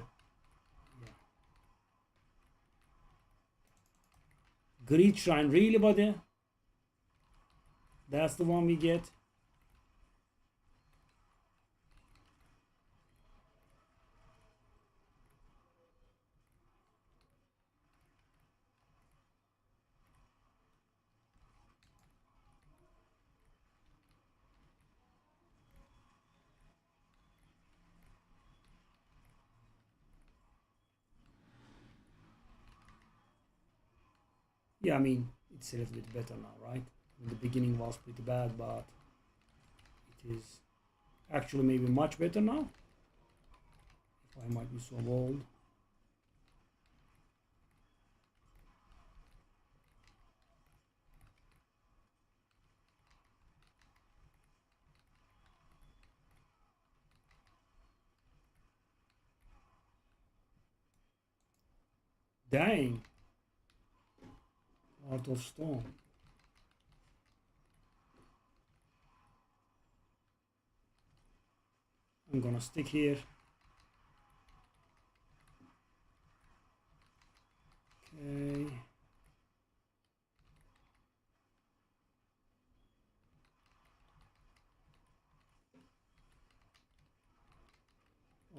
yeah. Greed Shrine, really, buddy? That's the one we get. Yeah, I mean, it's a little bit better now, right? In the beginning was pretty bad, but it is actually maybe much better now. If I might be so bold. Dang. Heart of Stone. I'm gonna stick here. Okay.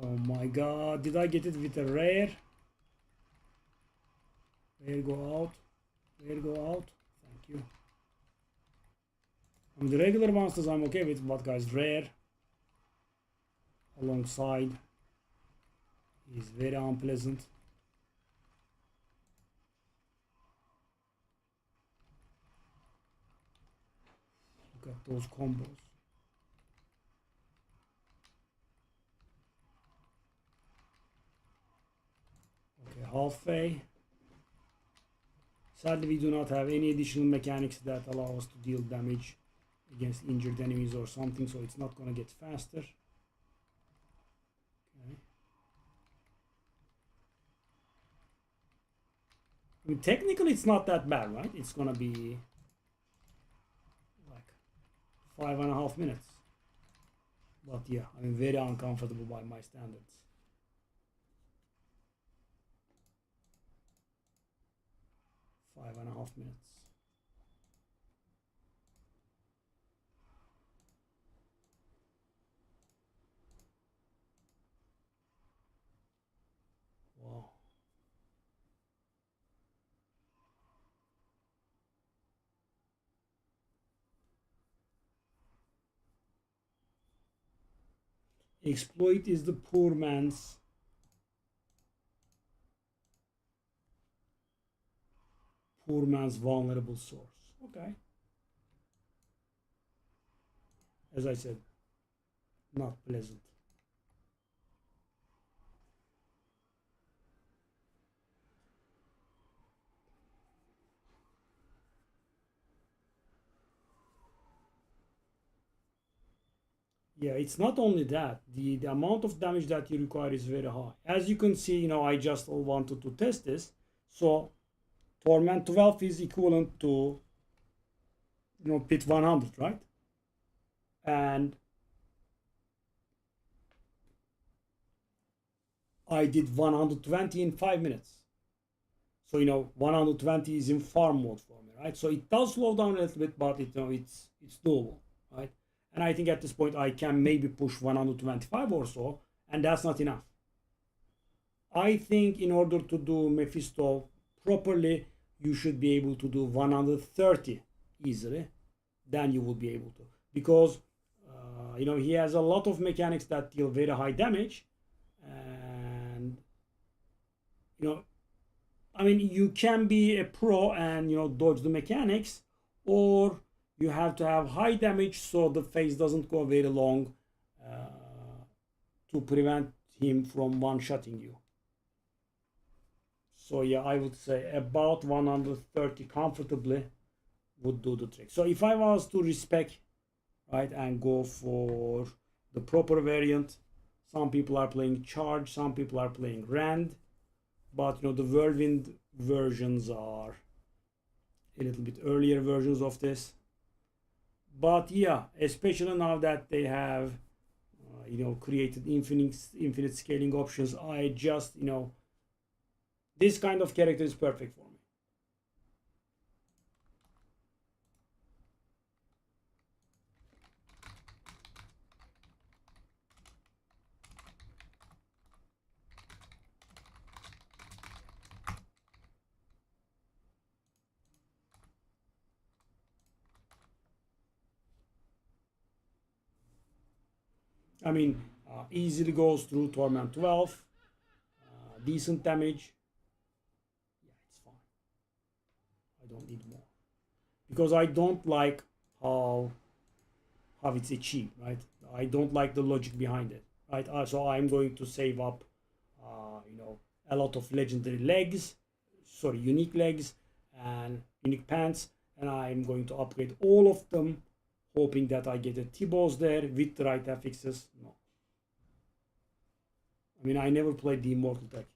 Oh my god, did I get it with a rare? Rare go out. Rare go out. Thank you. I mean, the regular monsters I'm okay with, but guys, rare alongside is very unpleasant. Look at those combos. halfway. Sadly, we do not have any additional mechanics that allow us to deal damage against injured enemies or something, so it's not going to get faster. Okay. I mean, technically it's not that bad, right? It's going to be like 5.5 minutes. But yeah, I mean, very uncomfortable by my standards. Five and a half minutes. Wow. Exploit is the poor man's vulnerable source. Okay. As I said, not pleasant. Yeah, it's not only that. The amount of damage that you require is very high. As you can see, I just wanted to test this. So Torment 12 is equivalent to Pit 100, right? And I did 120 in 5 minutes. So 120 is in farm mode for me, right? So it does slow down a little bit, but it's doable, right? And I think at this point I can maybe push 125 or so, and that's not enough. I think in order to do Mephisto properly, you should be able to do 130 easily. Then you will be able to, because he has a lot of mechanics that deal very high damage, and I mean, you can be a pro and dodge the mechanics, or you have to have high damage so the phase doesn't go very long to prevent him from one-shotting you. So yeah, I would say about 130 comfortably would do the trick. So if I was to respec, right, and go for the proper variant, some people are playing charge, some people are playing rand, but the whirlwind versions are a little bit earlier versions of this. But yeah, especially now that they have created infinite scaling options, I just this kind of character is perfect for me. I mean, easily goes through Torment 12, decent damage. Yeah, it's fine. I don't need more because I don't like how it's achieved, right? I don't like the logic behind it, right? So I'm going to save up, a lot of legendary legs, sorry, unique legs and unique pants, and I'm going to upgrade all of them, hoping that I get a T-boss there with the right affixes. No. I mean, I never played the Immortal deck.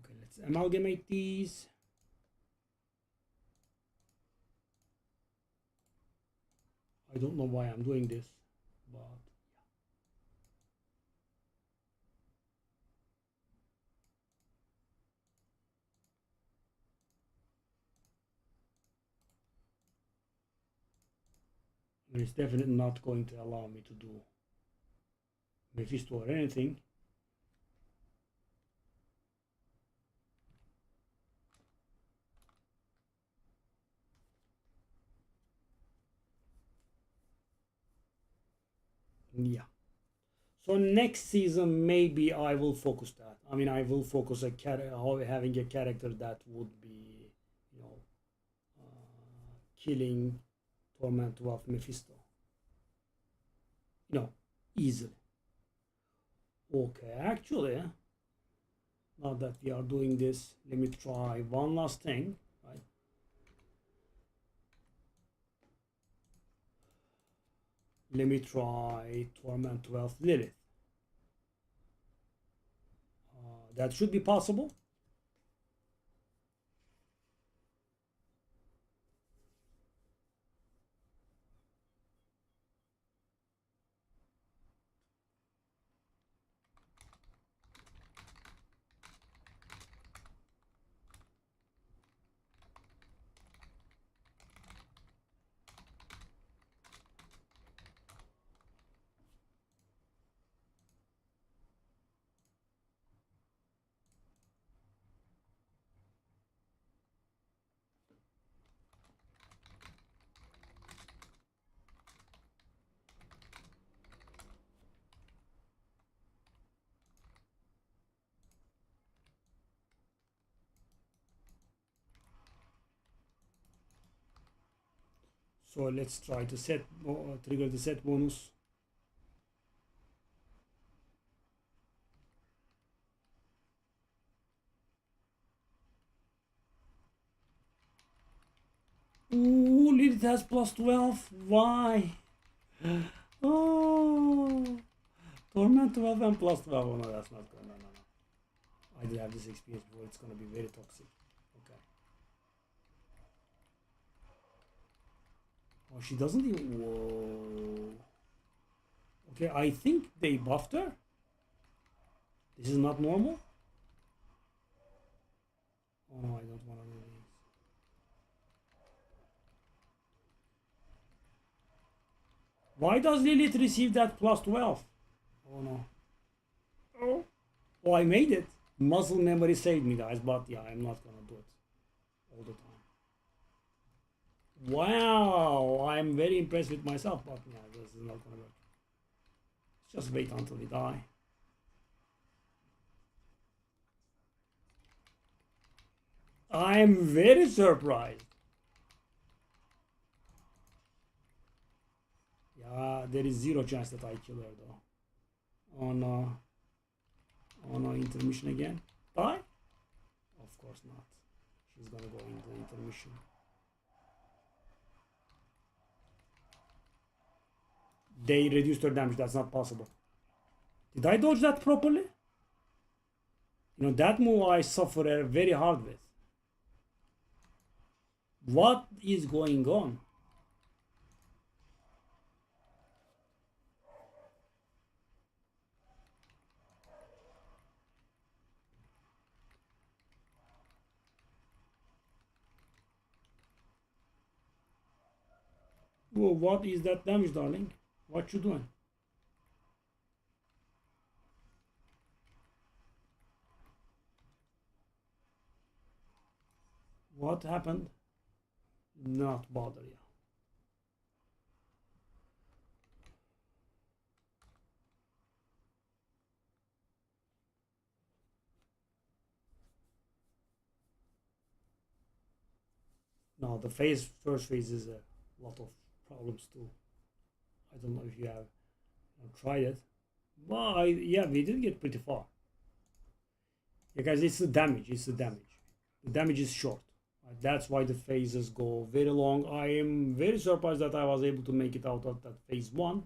Okay, let's amalgamate these. I don't know why I'm doing this, but it's definitely not going to allow me to do Mephisto or anything. Yeah. So next season, maybe I will focus that. I mean, I will focus having a character that would be, you know, killing Torment of Mephisto. You know, easily. Okay, actually, now that we are doing this, let me try one last thing, right? Let me try Torment 12 Lilith. That should be possible. So let's try to set trigger the set bonus. Ooh, Lilith has plus 12. Why? Oh, Torment 12 and plus 12. Oh no, that's not good. No, no, no. I did have this experience before. It's gonna be very toxic. Okay. Oh, she doesn't even. Whoa. Okay, I think they buffed her. This is not normal. Oh no, I don't want to do this. Why does Lilith receive that plus 12? Oh no. Oh. Oh, I made it. Muscle memory saved me, guys, but yeah, I'm not gonna do it all the time. Wow, I'm very impressed with myself, but yeah, this is not gonna work. Let's just wait until we die. I'm very surprised. Yeah, there is zero chance that I kill her though. Oh no. Oh no, intermission again. Die? Of course not. She's gonna go into intermission. They reduced her damage. That's not possible. Did I dodge that properly? You know, that move I suffer very hard with. What is going on? Whoa, what is that damage, darling? What you doing? What happened? Not bother you. No, the first phase is a lot of problems too. I don't know if you have tried it. But yeah, we did get pretty far. Yeah, guys, it's the damage. It's the damage. The damage is short. That's why the phases go very long. I am very surprised that I was able to make it out of that phase 1.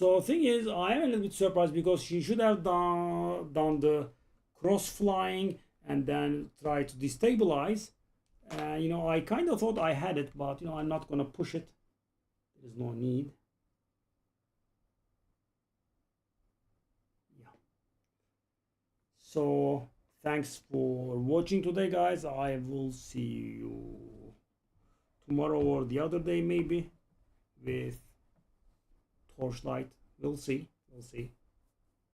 So thing is, I am a little bit surprised because she should have done the cross flying and then try to destabilize. You know, I kind of thought I had it, but you know, I'm not gonna push it. There is no need. Yeah. So thanks for watching today, guys. I will see you tomorrow or the other day maybe with torchlight. We'll see.